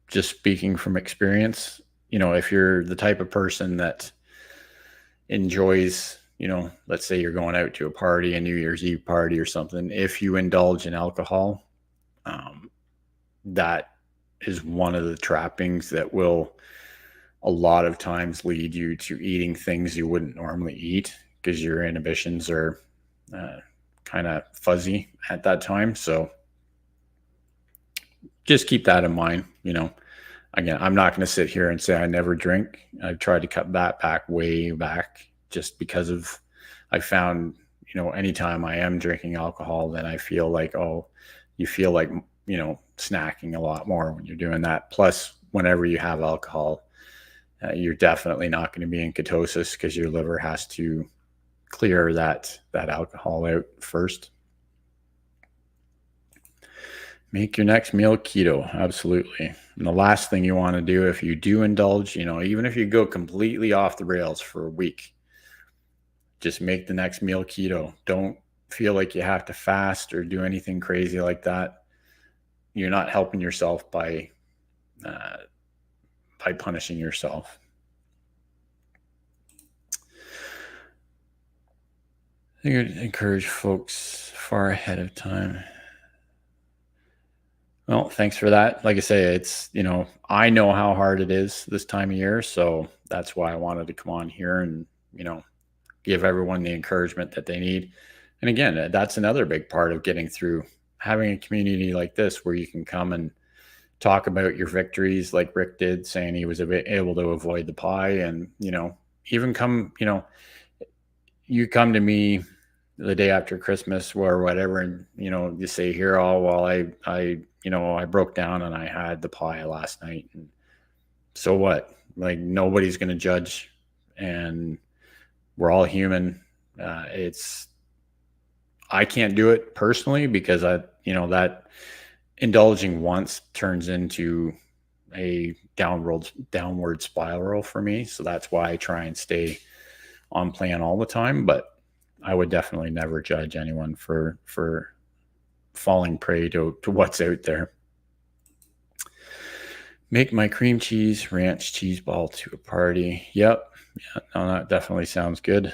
just speaking from experience, if you're the type of person that enjoys, let's say you're going out to a party, a New Year's Eve party or something, if you indulge in alcohol, that is one of the trappings that will a lot of times lead you to eating things you wouldn't normally eat, because your inhibitions are kind of fuzzy at that time. So just keep that in mind. Again, I'm not going to sit here and say I never drink. I've tried to cut that back way back, just because I found, anytime I am drinking alcohol, then I feel like, you feel like, snacking a lot more when you're doing that. Plus, whenever you have alcohol, you're definitely not going to be in ketosis, because your liver has to clear that alcohol out first. Make your next meal keto. Absolutely. And the last thing you want to do if you do indulge, even if you go completely off the rails for a week, just make the next meal keto. Don't feel like you have to fast or do anything crazy like that. You're not helping yourself by punishing yourself. I think it would encourage folks far ahead of time. Well, thanks for that. Like I say, it's, I know how hard it is this time of year. So that's why I wanted to come on here and, give everyone the encouragement that they need. And again, that's another big part of getting through, having a community like this where you can come and talk about your victories, like Rick did, saying he was able to avoid the pie. And, even come, you come to me the day after Christmas or whatever, and, you say here, I broke down and I had the pie last night. And so what? Like, nobody's going to judge, and we're all human. I can't do it personally because that indulging once turns into a downward spiral for me. So that's why I try and stay on plan all the time. But I would definitely never judge anyone for falling prey to what's out there. Make my cream cheese ranch cheese ball to a party. Yep. Yeah, no, that definitely sounds good.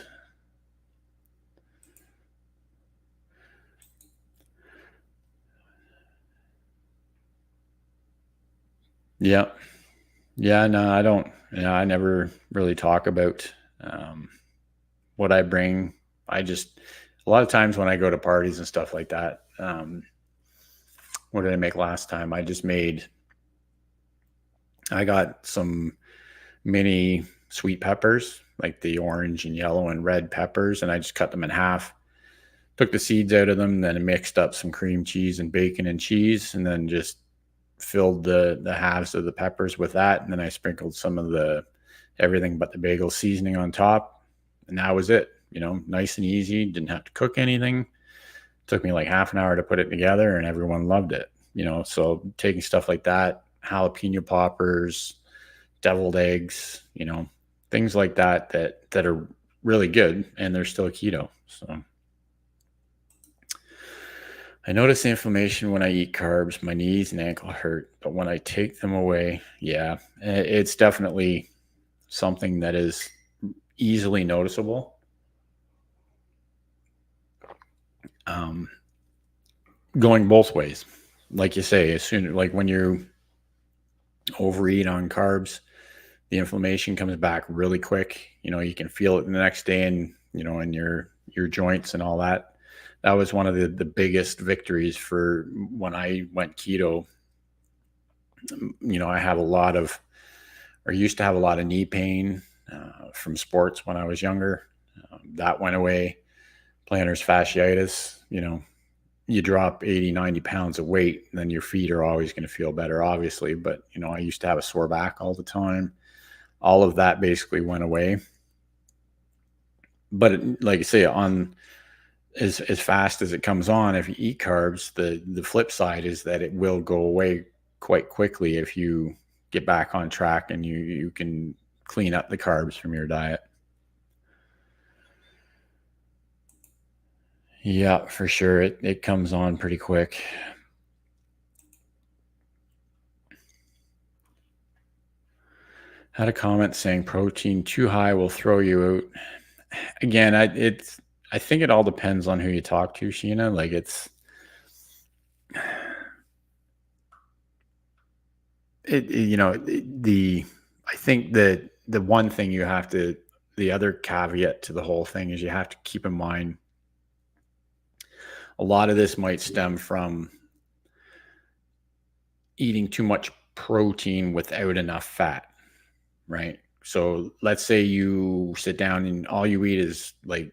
Yeah. Yeah, no, I don't. I never really talk about what I bring. A lot of times when I go to parties and stuff like that, what did I make last time? I got some mini sweet peppers, like the orange and yellow and red peppers, and I just cut them in half, took the seeds out of them, then mixed up some cream cheese and bacon and cheese, and then just filled the halves of the peppers with that. And then I sprinkled some of the everything but the bagel seasoning on top. And that was it, nice and easy. Didn't have to cook anything. Took me like half an hour to put it together, and everyone loved it. So taking stuff like that, jalapeno poppers, deviled eggs, things like that are really good, and they're still keto. So I notice the inflammation when I eat carbs. My knees and ankle hurt, but when I take them away, yeah, it's definitely something that is easily noticeable. Going both ways, like you say, like when you overeat on carbs, the inflammation comes back really quick. You can feel it the next day, and in your joints and all that. That was one of the biggest victories for when I went keto. I used to have a lot of knee pain from sports when I was younger. That went away. Plantar fasciitis, you drop 80, 90 pounds of weight, then your feet are always going to feel better, obviously. But, I used to have a sore back all the time. All of that basically went away. But like I say, on as fast as it comes on. If you eat carbs, the flip side is that it will go away quite quickly if you get back on track and you can clean up the carbs from your diet. Yeah, for sure. It comes on pretty quick. Had a comment saying protein too high will throw you out. Again, I think it all depends on who you talk to, Sheena. Like I think that the one thing the other caveat to the whole thing is you have to keep in mind a lot of this might stem from eating too much protein without enough fat, right? So let's say you sit down and all you eat is like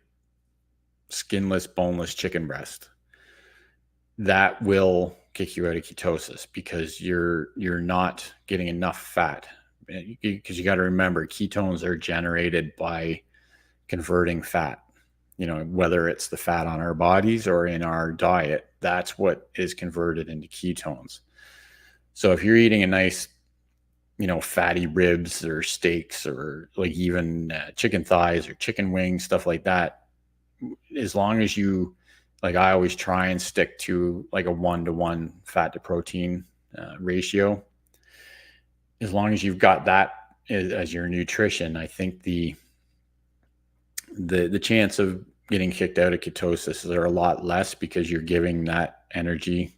skinless, boneless chicken breast. That will kick you out of ketosis because you're not getting enough fat. Because you got to remember, ketones are generated by converting fat. Whether it's the fat on our bodies or in our diet, that's what is converted into ketones. So if you're eating a nice, fatty ribs or steaks or like even chicken thighs or chicken wings, stuff like that, as long as I always try and stick to like a 1-to-1 fat to protein ratio. As long as you've got that as your nutrition, I think the chance of getting kicked out of ketosis are a lot less because you're giving that energy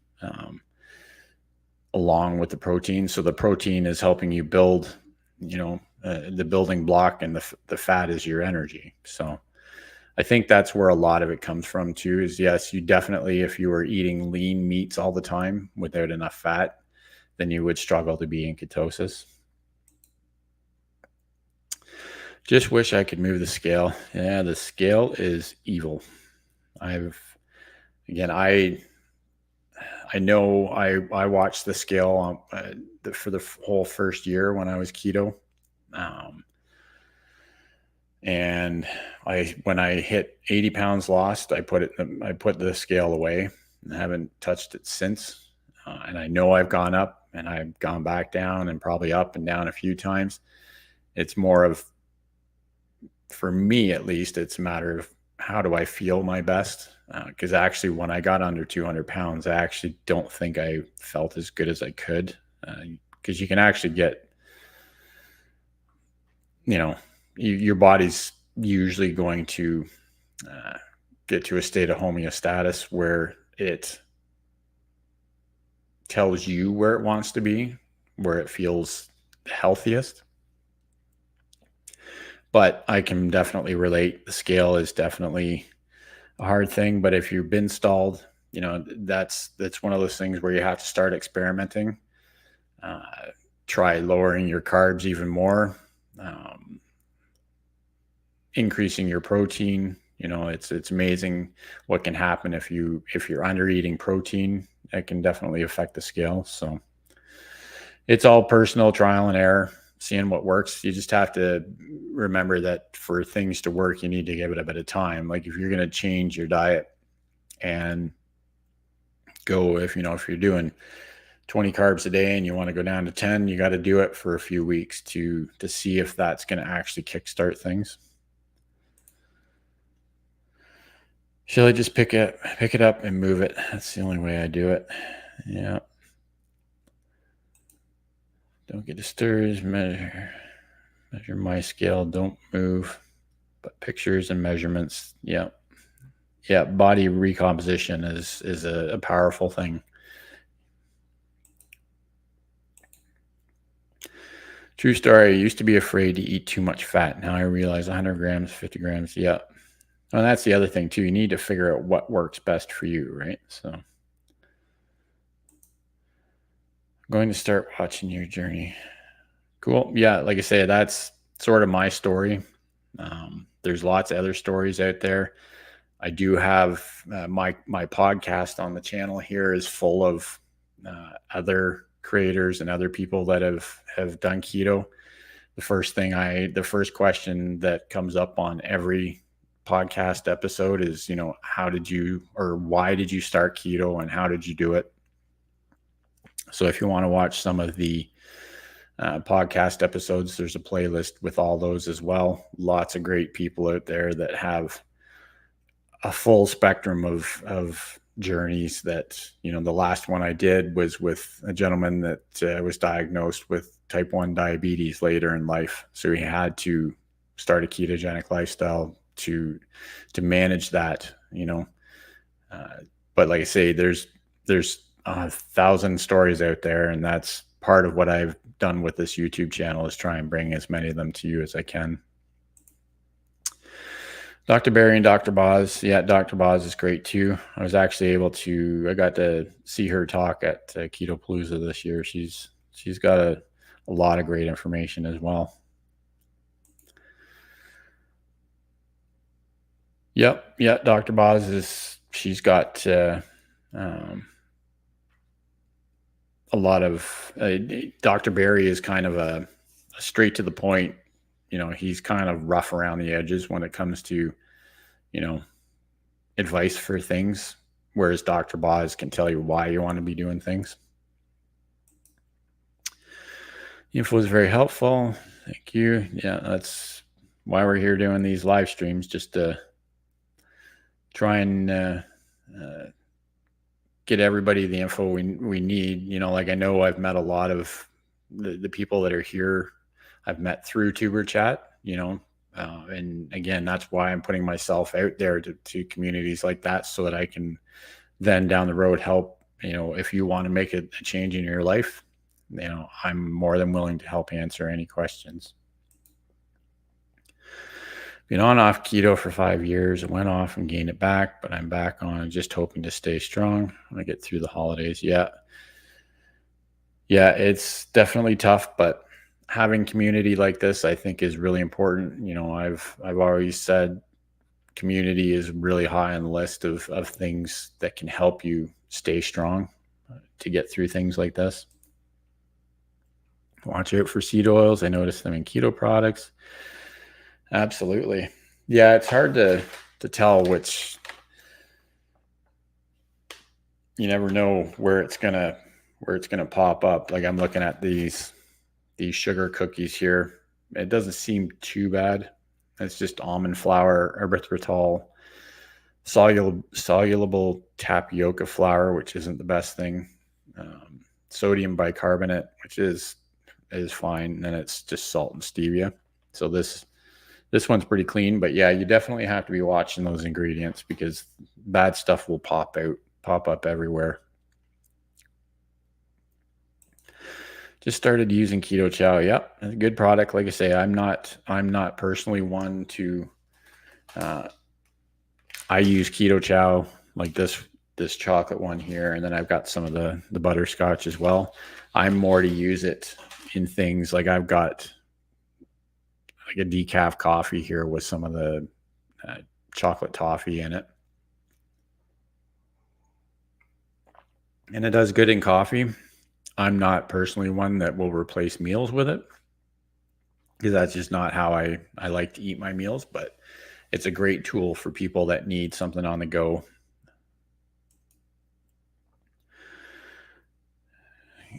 along with the protein. So the protein is helping you build, the building block, and the fat is your energy. So I think that's where a lot of it comes from too, is yes, you definitely, if you were eating lean meats all the time without enough fat, then you would struggle to be in ketosis. Just wish I could move the scale. Yeah, the scale is evil. I know I watched the scale for the whole first year when I was keto. And when I hit 80 pounds lost, I put the scale away and haven't touched it since. And I know I've gone up and I've gone back down and probably up and down a few times. It's more of, for me at least, it's a matter of how do I feel my best? Because actually, when I got under 200 pounds, I actually don't think I felt as good as I could. Because you can actually get, your body's usually going to get to a state of homeostasis where it tells you where it wants to be, where it feels the healthiest. But I can definitely relate. The scale is definitely a hard thing. But if you've been stalled, that's one of those things where you have to start experimenting. Try lowering your carbs even more, increasing your protein. It's amazing what can happen if you're under eating protein. It can definitely affect the scale. So it's all personal trial and error, seeing what works. You just have to remember that for things to work, you need to give it a bit of time. Like if you're going to change your diet and go, if you're doing 20 carbs a day and you want to go down to 10, you got to do it for a few weeks to see if that's going to actually kickstart things. Shall I just pick it up and move it? That's the only way I do it. Yeah. Don't get disturbed. Measure my scale. Don't move. But pictures and measurements. Yeah. Yeah. Body recomposition is a powerful thing. True story. I used to be afraid to eat too much fat. Now I realize 100 grams, 50 grams. Yeah. And that's the other thing too. You need to figure out what works best for you, right? So I'm going to start watching your journey. Cool. Yeah, like I say, that's sort of my story. There's lots of other stories out there. I do have my podcast on the channel here is full of other creators and other people that have done keto. The first question that comes up on every podcast episode is, how did you, or why did you start keto and how did you do it? So if you want to watch some of the podcast episodes, there's a playlist with all those as well. Lots of great people out there that have a full spectrum of journeys. That, the last one I did was with a gentleman that was diagnosed with type 1 diabetes later in life. So he had to start a ketogenic lifestyle to manage that, but like I say, there's 1,000 stories out there, and that's part of what I've done with this YouTube channel, is try and bring as many of them to you as I can. Dr. Barry and Dr. Boz. Yeah, Dr. Boz is great too. I got to see her talk at Keto Palooza this year. She's got a lot of great information as well. Yep. Yeah. Dr. Boz she's got a lot of, Dr. Barry is kind of a straight to the point. He's kind of rough around the edges when it comes to, advice for things, whereas Dr. Boz can tell you why you want to be doing things. The info is very helpful. Thank you. Yeah, that's why we're here doing these live streams, just to try and get everybody the info we need. Like, I know I've met a lot of the people that are here. I've met through Tuber Chat, and again, that's why I'm putting myself out there to communities like that, so that I can then down the road help. If you want to make a change in your life, I'm more than willing to help answer any questions. Been on off keto for 5 years. I went off and gained it back, but I'm back on, just hoping to stay strong when I get through the holidays. Yeah, it's definitely tough, but having community like this, I think, is really important. I've always said community is really high on the list of things that can help you stay strong to get through things like this. Watch out for seed oils. I noticed them in keto products. Absolutely. Yeah, it's hard to tell which. You never know where it's gonna pop up. Like, I'm looking at these sugar cookies here. It doesn't seem too bad. It's just almond flour, erythritol, soluble tapioca flour, which isn't the best thing. Sodium bicarbonate, which is fine. And then it's just salt and stevia. So this one's pretty clean, but yeah, you definitely have to be watching those ingredients, because bad stuff will pop up everywhere. Just started using Keto Chow. Yep, it's a good product. Like I say, I'm not personally one to. I use Keto Chow, like this chocolate one here, and then I've got some of the butterscotch as well. I'm more to use it in things like, I've got like a decaf coffee here with some of the chocolate toffee in it, and it does good in coffee. I'm not personally one that will replace meals with it, because that's just not how I like to eat my meals, but it's a great tool for people that need something on the go.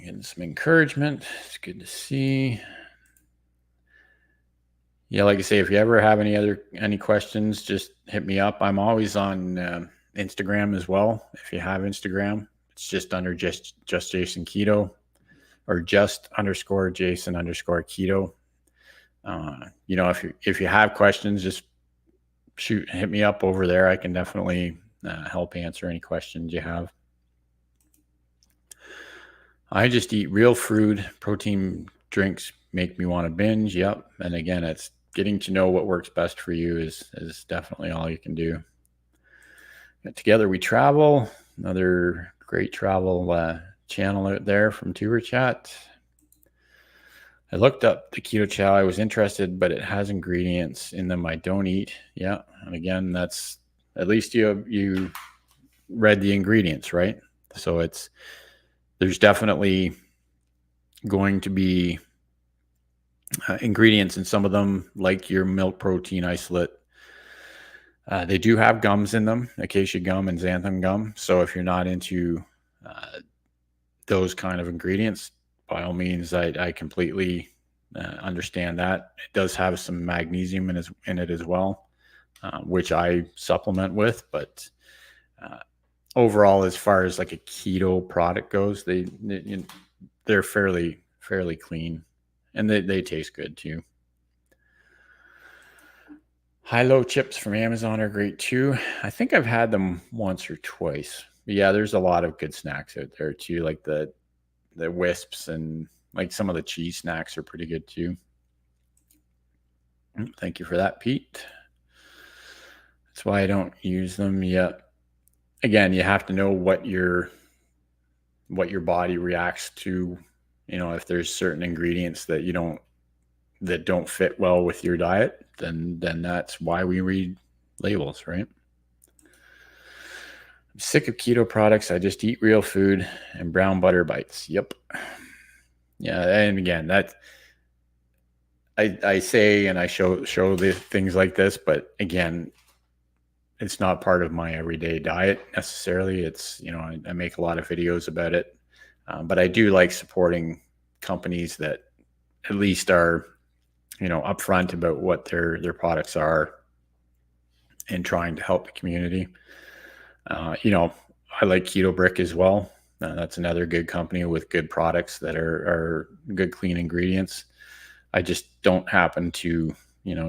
Getting some encouragement. It's good to see. Yeah, like I say, if you ever have any questions, just hit me up. I'm always on Instagram as well. If you have Instagram, it's just under just Jason Keto, or just_Jason_Keto. If you have questions, just hit me up over there. I can definitely help answer any questions you have. I just eat real food. Protein drinks make me want to binge. Yep. And again, it's getting to know what works best for you is definitely all you can do. Together We Travel, another great travel channel out there from Tuber Chat. I looked up the Keto Chow. I was interested, but it has ingredients in them I don't eat. Yeah. And again, that's, at least you read the ingredients, right? So there's definitely going to be ingredients in some of them, like your milk protein isolate. They do have gums in them, acacia gum and xanthan gum. So if you're not into those kind of ingredients, by all means, I completely understand that. It does have some magnesium in it as well, which I supplement with. But overall, as far as like a keto product goes, they're fairly clean, and they taste good too. High-low chips from Amazon are great too. I think I've had them once or twice. But yeah, there's a lot of good snacks out there too, like the wisps, and like some of the cheese snacks are pretty good too. Thank you for that, Pete. That's why I don't use them yet. Again, you have to know what your body reacts to. You know, if there's certain ingredients that don't fit well with your diet, then that's why we read labels, right? I'm sick of keto products. I just eat real food and brown butter bites. Yep. Yeah, and again, that I say and I show the things like this, but again, it's not part of my everyday diet necessarily. It's, I make a lot of videos about it, but I do like supporting companies that at least are, upfront about what their products are and trying to help the community. I like Keto Brick as well. That's another good company with good products that are good, clean ingredients. I just don't happen to,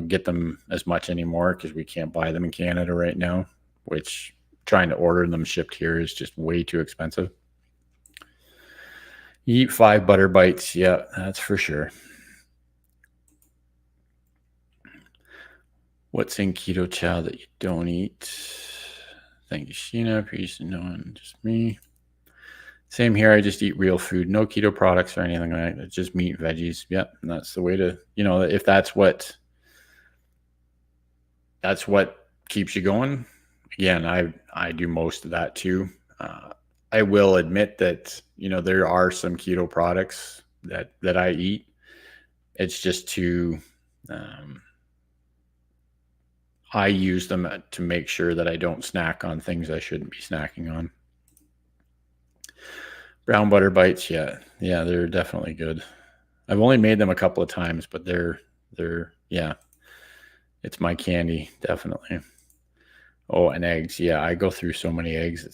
get them as much anymore because we can't buy them in Canada right now, which trying to order them shipped here is just way too expensive. You eat 5 butter bites. Yeah, that's for sure. What's in keto chow that you don't eat? Thank you, Sheena. Peace and no one, just me. Same here. I just eat real food, no keto products or anything like that. Just meat, veggies. Yep, and that's the way to, if that's what keeps you going. Again, I do most of that too. I will admit that there are some keto products that I eat. It's just to I use them to make sure that I don't snack on things I shouldn't be snacking on. Brown butter bites, yeah, they're definitely good. I've only made them a couple of times, but they're yeah, it's my candy, definitely. Oh, and eggs, yeah, I go through so many eggs.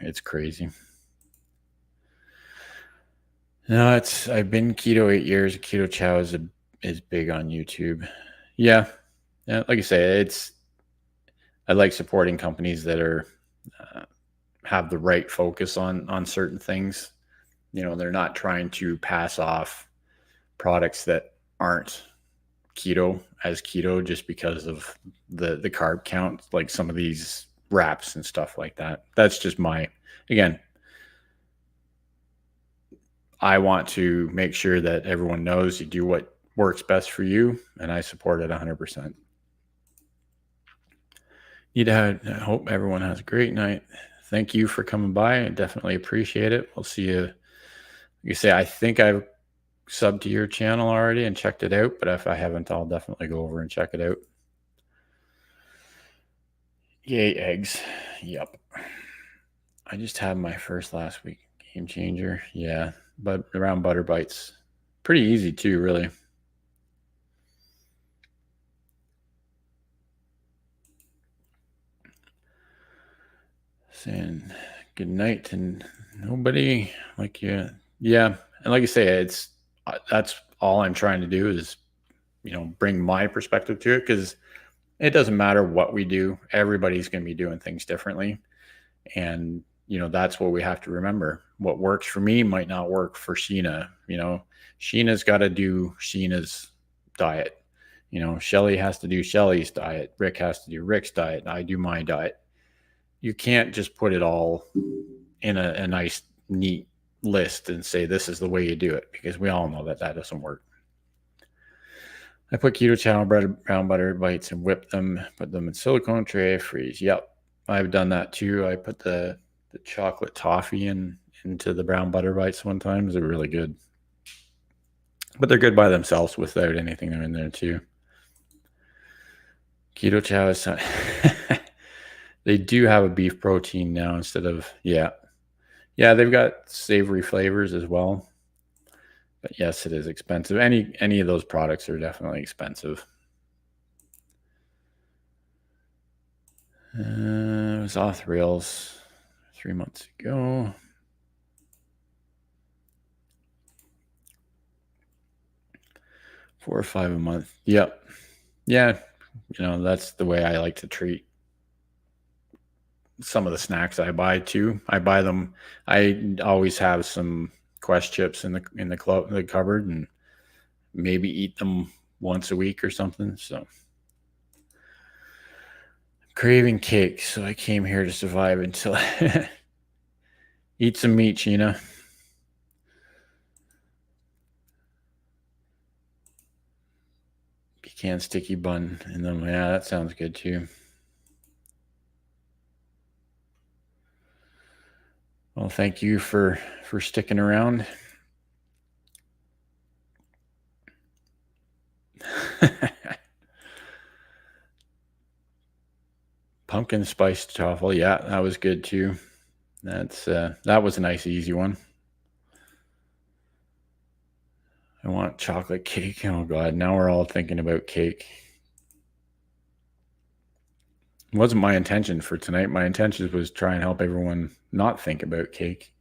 It's crazy. No, I've been keto 8 years. Keto chow is big on YouTube. Yeah, like I say, I like supporting companies that are have the right focus on certain things. They're not trying to pass off products that aren't keto as keto just because of the carb count, like some of these wraps and stuff like that. That's just again, I want to make sure that everyone knows you do what works best for you, and I support it 100%. I hope everyone has a great night. Thank you for coming by. I definitely appreciate it. We'll see you. You say, I think I've subbed to your channel already and checked it out, but if I haven't, I'll definitely go over and check it out. Yay, eggs. Yep. I just had my first last week. Game changer. Yeah, but around butter bites. Pretty easy too, really. Saying good night and nobody like you. Yeah, and like I say, that's all I'm trying to do is bring my perspective to it, because it doesn't matter what we do. Everybody's going to be doing things differently, and that's what we have to remember. What works for me might not work for Sheena. Sheena's got to do Sheena's diet. Shelly has to do Shelly's diet. Rick has to do Rick's diet. I do my diet. You can't just put it all in a nice, neat list and say this is the way you do it, because we all know that doesn't work. I put keto chow brown butter bites and whip them, put them in silicone tray, freeze. Yep, I've done that too. I put the chocolate toffee into the brown butter bites one time. They're really good, but they're good by themselves without anything in there too. Keto chow is they do have a beef protein now instead of, yeah. Yeah, they've got savory flavors as well. But yes, it is expensive. Any of those products are definitely expensive. It was off the rails 3 months ago. $4 or $5 a month. Yep. Yeah. That's the way I like to treat some of the snacks I buy too. I buy them. I always have some Quest chips in the cupboard, and maybe eat them once a week or something. So craving cake. So I came here to survive until eat some meat, Sheena. Pecan sticky bun in them. Yeah, that sounds good too. Well, thank you for sticking around. Pumpkin spice truffle. Yeah, that was good too. That was a nice easy one. I want chocolate cake. Oh god, now we're all thinking about cake. It wasn't my intention for tonight. My intention was try and help everyone not think about cake.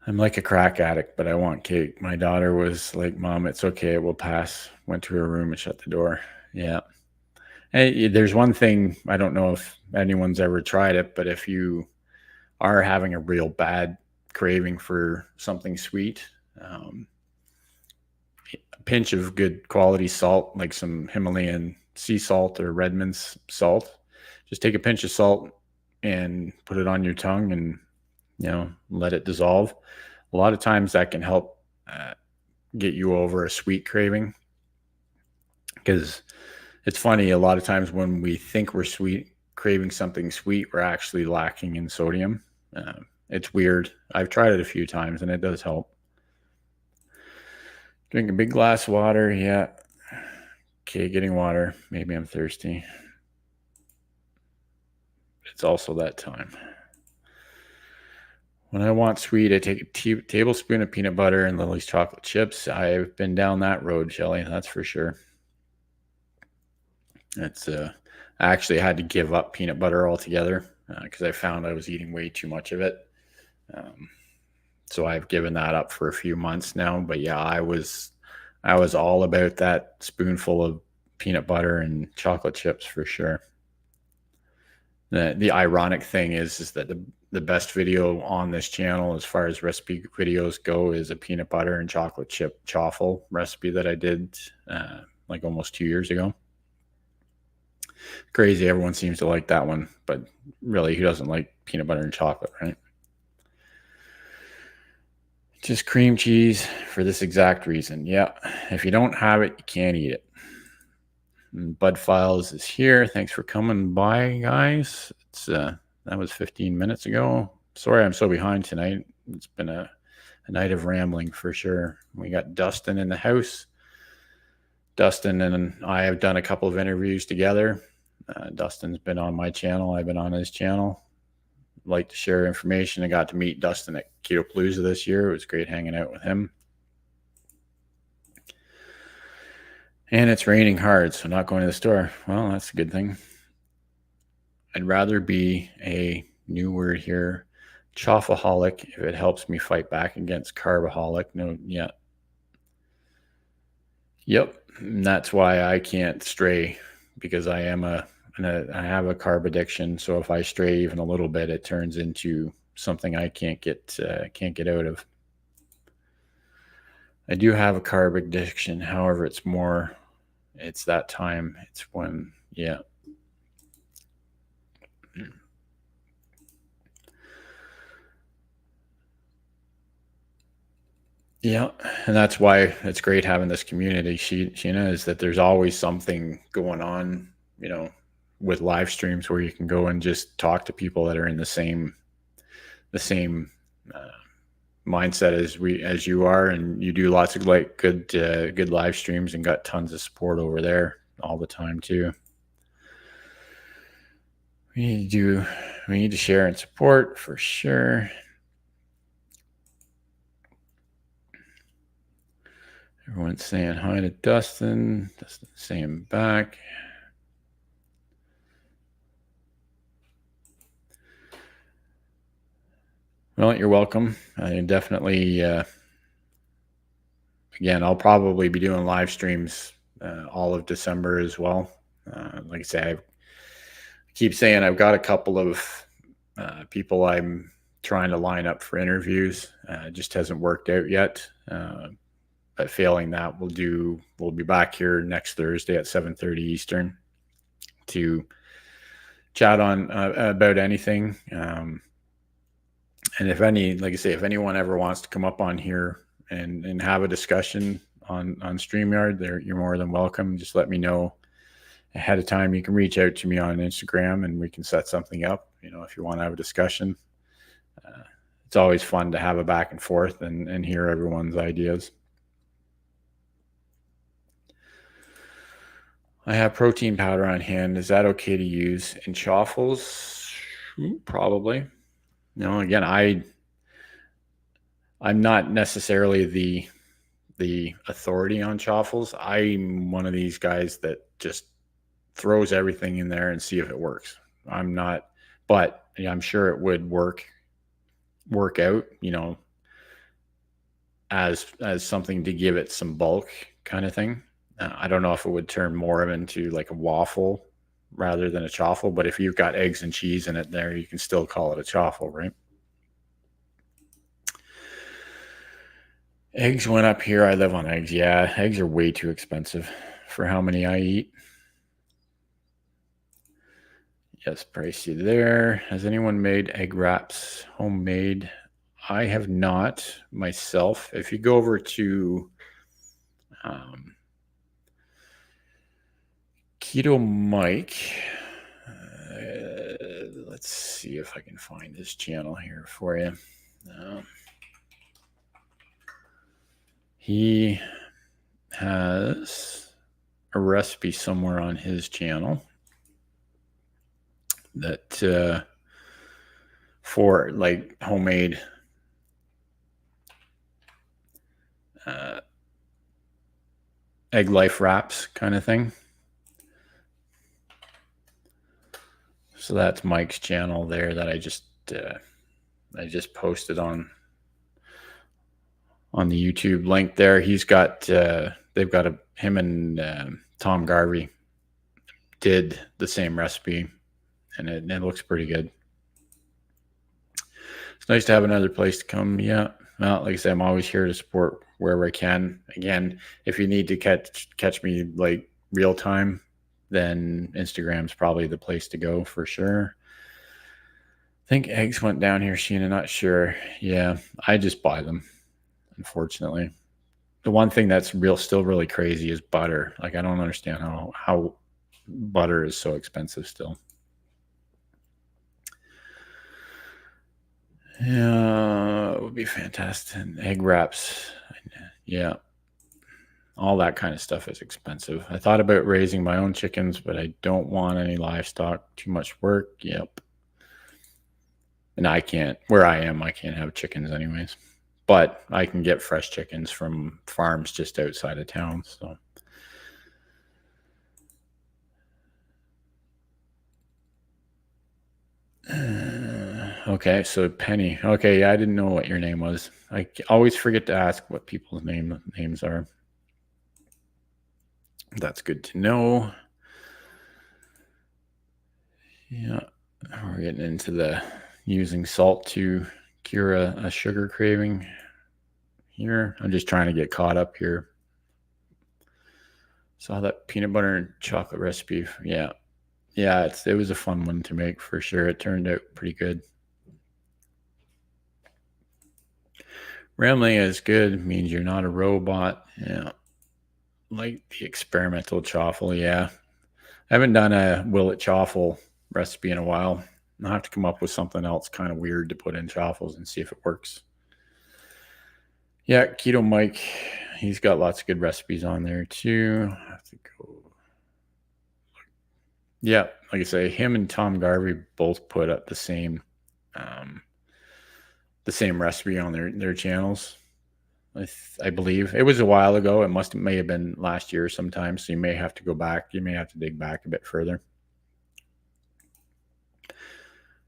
I'm like a crack addict, but I want cake. My daughter was like, "Mom, it's okay. It will pass." Went to her room and shut the door. Yeah. Hey, there's one thing, I don't know if anyone's ever tried it, but if you are having a real bad craving for something sweet, a pinch of good quality salt, like some Himalayan sea salt or Redmond's salt, just take a pinch of salt and put it on your tongue and, let it dissolve. A lot of times that can help get you over a sweet craving, because it's funny, a lot of times when we think we're craving something sweet, we're actually lacking in sodium. It's weird. I've tried it a few times and it does help. Drink a big glass of water. Yeah. Okay, getting water. Maybe I'm thirsty. It's also that time. When I want sweet, I take a tablespoon of peanut butter and Lily's chocolate chips. I've been down that road, Shelly. That's for sure. I actually had to give up peanut butter altogether because I found I was eating way too much of it. So I've given that up for a few months now. But yeah, I was all about that spoonful of peanut butter and chocolate chips for sure. The ironic thing is that the best video on this channel as far as recipe videos go is a peanut butter and chocolate chip chaffle recipe that I did like almost 2 years ago. Crazy, everyone seems to like that one, but really, who doesn't like peanut butter and chocolate, right? Just cream cheese for this exact reason. Yeah, if you don't have it, you can't eat it. And Bud Files is here. Thanks for coming by, guys. That was 15 minutes ago. Sorry I'm so behind tonight. It's been a night of rambling for sure. We got Dustin in the house. Dustin and I have done a couple of interviews together. Dustin's been on my channel. I've been on his channel. Like to share information. I got to meet Dustin at Keto Palooza this year. It was great hanging out with him. And it's raining hard, so not going to the store. Well, that's a good thing. I'd rather be a new word here, choffaholic, if it helps me fight back against carbaholic. No, yeah. Yep. And that's why I can't stray, because I have a carb addiction. So if I stray even a little bit, it turns into something I can't get out of. I do have a carb addiction. However, it's that time. It's when, yeah. Yeah, and that's why it's great having this community, Sheena, is that there's always something going on, with live streams where you can go and just talk to people that are in the same mindset as you are, and you do lots of like good live streams and got tons of support over there all the time too. We need to share and support for sure. Everyone's saying hi to Dustin. Dustin saying back. Well, you're welcome. I definitely, again, I'll probably be doing live streams all of December as well. Like I say, I keep saying I've got a couple of people I'm trying to line up for interviews. It just hasn't worked out yet. But failing that, we'll be back here next Thursday at 7:30 Eastern to chat on about anything. And if anyone ever wants to come up on here and have a discussion on StreamYard, you're more than welcome. Just let me know ahead of time. You can reach out to me on Instagram and we can set something up, if you want to have a discussion. It's always fun to have a back and forth and hear everyone's ideas. I have protein powder on hand. Is that okay to use in chaffles? Probably. Again, I'm not necessarily the authority on chaffles. I'm one of these guys that just throws everything in there and see if it works. I'm not, but I'm sure it would work out, as something to give it some bulk kind of thing. I don't know if it would turn more into like a waffle rather than a chaffle, but if you've got eggs and cheese in it there, you can still call it a chaffle, right? Eggs went up here. I live on eggs. Yeah, eggs are way too expensive for how many I eat. Yes, pricey there. Has anyone made egg wraps homemade? I have not myself. If you go over to Keto Mike, let's see if I can find his channel here for you. He has a recipe somewhere on his channel that for like homemade egg life wraps kind of thing. So that's Mike's channel there that I just posted on the YouTube link there. He's got they've got him and Tom Garvey did the same recipe, and it looks pretty good. It's nice to have another place to come. Yeah, well, like I said, I'm always here to support wherever I can. Again, if you need to catch me like real time, then Instagram's probably the place to go for sure. I think eggs went down here, Sheena. Not sure. Yeah, I just buy them, unfortunately. The one thing that's still really crazy is butter. Like, I don't understand how butter is so expensive still. Yeah, it would be fantastic. Egg wraps. Yeah. All that kind of stuff is expensive. I thought about raising my own chickens, but I don't want any livestock. Too much work. Yep. And where I am, I can't have chickens anyways. But I can get fresh chickens from farms just outside of town. So. Okay, so Penny. Okay, yeah, I didn't know what your name was. I always forget to ask what people's names are. That's good to know. Yeah, we're getting into the using salt to cure a sugar craving here. I'm just trying to get caught up here. Saw that peanut butter and chocolate recipe. Yeah, it was a fun one to make for sure. It turned out pretty good. Rambling is good means you're not a robot. Yeah. Like the experimental chaffle. Yeah. I haven't done a Willet chaffle recipe in a while. I'll have to come up with something else kind of weird to put in chaffles and see if it works. Yeah, Keto Mike, he's got lots of good recipes on there too. I have to go. Yeah, like I say, him and Tom Garvey both put up um, the same recipe on their channels. I believe it was a while ago. May have been last year sometime. So you may have to go back. You may have to dig back a bit further.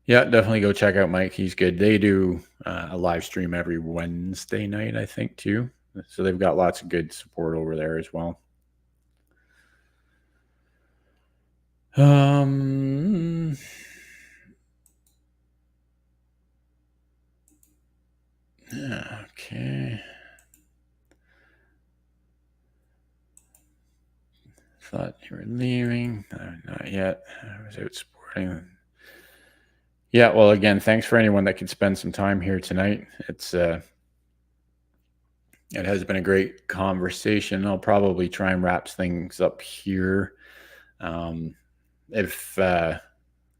Yeah, definitely go check out Mike. He's good. They do a live stream every Wednesday night, I think, too. So they've got lots of good support over there as well. Okay. Thought you were leaving. No, not yet. I was out sporting. Yeah, well, again, thanks for anyone that could spend some time here tonight. It has been a great conversation. I'll probably try and wrap things up here. If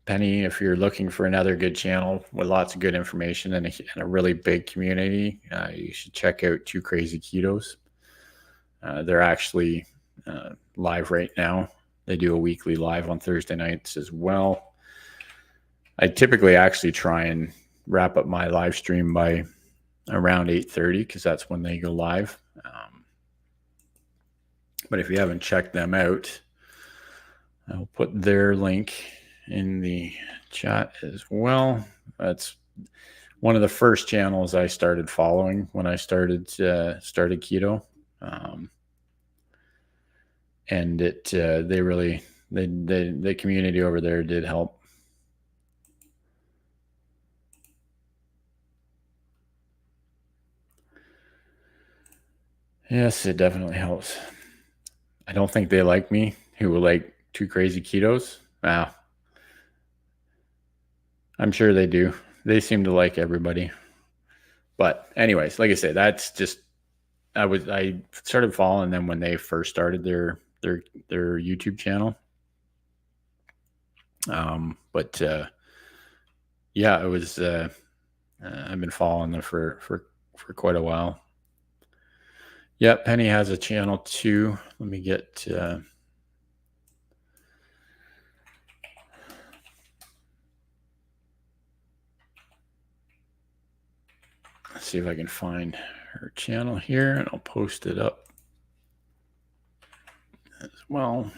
Penny, if you're looking for another good channel with lots of good information and a really big community, you should check out Two Crazy Ketos. They're actually live right now. They do a weekly live on Thursday nights as well. I typically actually try and wrap up my live stream by around 8:30 because that's when they go live. But if you haven't checked them out, I'll put their link in the chat as well. That's one of the first channels I started following when I started keto. And the community over there did help. Yes, it definitely helps. I don't think they like me, who like Two Crazy Ketos. Wow. I'm sure they do. They seem to like everybody. But anyways, like I said, that's just I started following them when they first started their YouTube channel. But yeah, it was I've been following them for quite a while. Yeah, Penny has a channel too. Let me get let's see if I can find her channel here, and I'll post it up as well.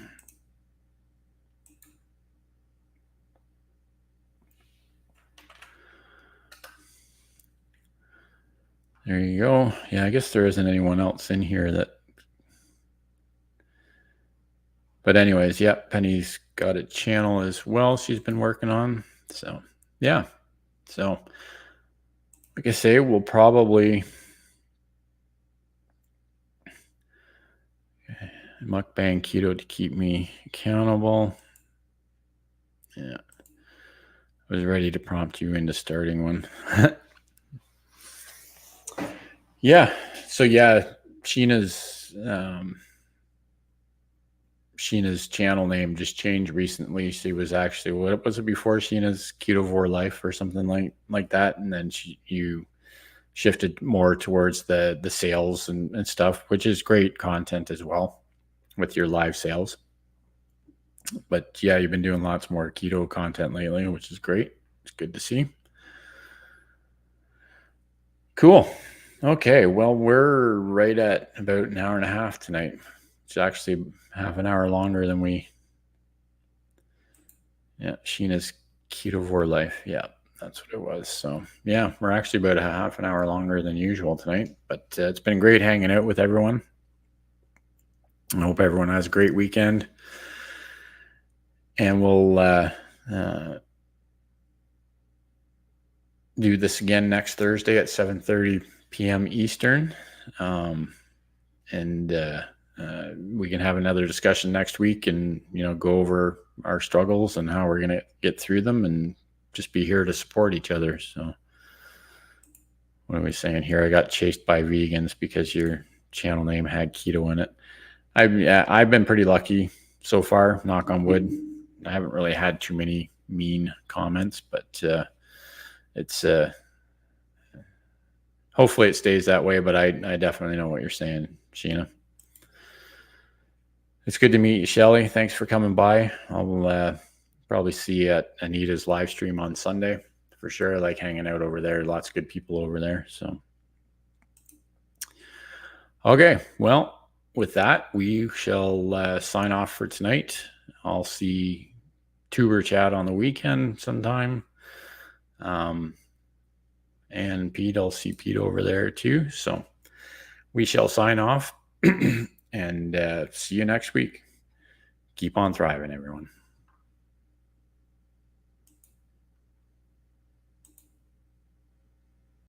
There you go. Yeah, I guess there isn't anyone else in here that. But anyways, yeah, Penny's got a channel as well she's been working on. So, yeah. So, like I say, we'll probably mukbang keto to keep me accountable. Yeah. I was ready to prompt you into starting one. Yeah. So yeah, Sheena's channel name just changed recently. She was actually, what was it before? Sheena's Ketovore Life or something like that, and then you shifted more towards the sales and stuff, which is great content as well with your live sales. But yeah, you've been doing lots more keto content lately, which is great. It's good to see. Cool. Okay, well, we're right at about an hour and a half tonight. It's actually half an hour longer than yeah, Sheena's Ketovore Life. Yeah, that's what it was. So yeah, we're actually about a half an hour longer than usual tonight, but it's been great hanging out with everyone. I hope everyone has a great weekend, and we'll do this again next Thursday at 7:30 p.m. Eastern. And we can have another discussion next week and, go over our struggles and how we're going to get through them and just be here to support each other. So what are we saying here? I got chased by vegans because your channel name had keto in it. I've been pretty lucky so far, knock on wood. I haven't really had too many mean comments, but it's hopefully it stays that way, but I definitely know what you're saying, Sheena. It's good to meet you, Shelly. Thanks for coming by. I'll probably see you at Anita's live stream on Sunday for sure. I like hanging out over there. Lots of good people over there. So, okay. Well, with that, we shall sign off for tonight. I'll see Tuber Chat on the weekend sometime. And Pete, I'll see Pete over there too. So we shall sign off and see you next week. Keep on thriving, everyone.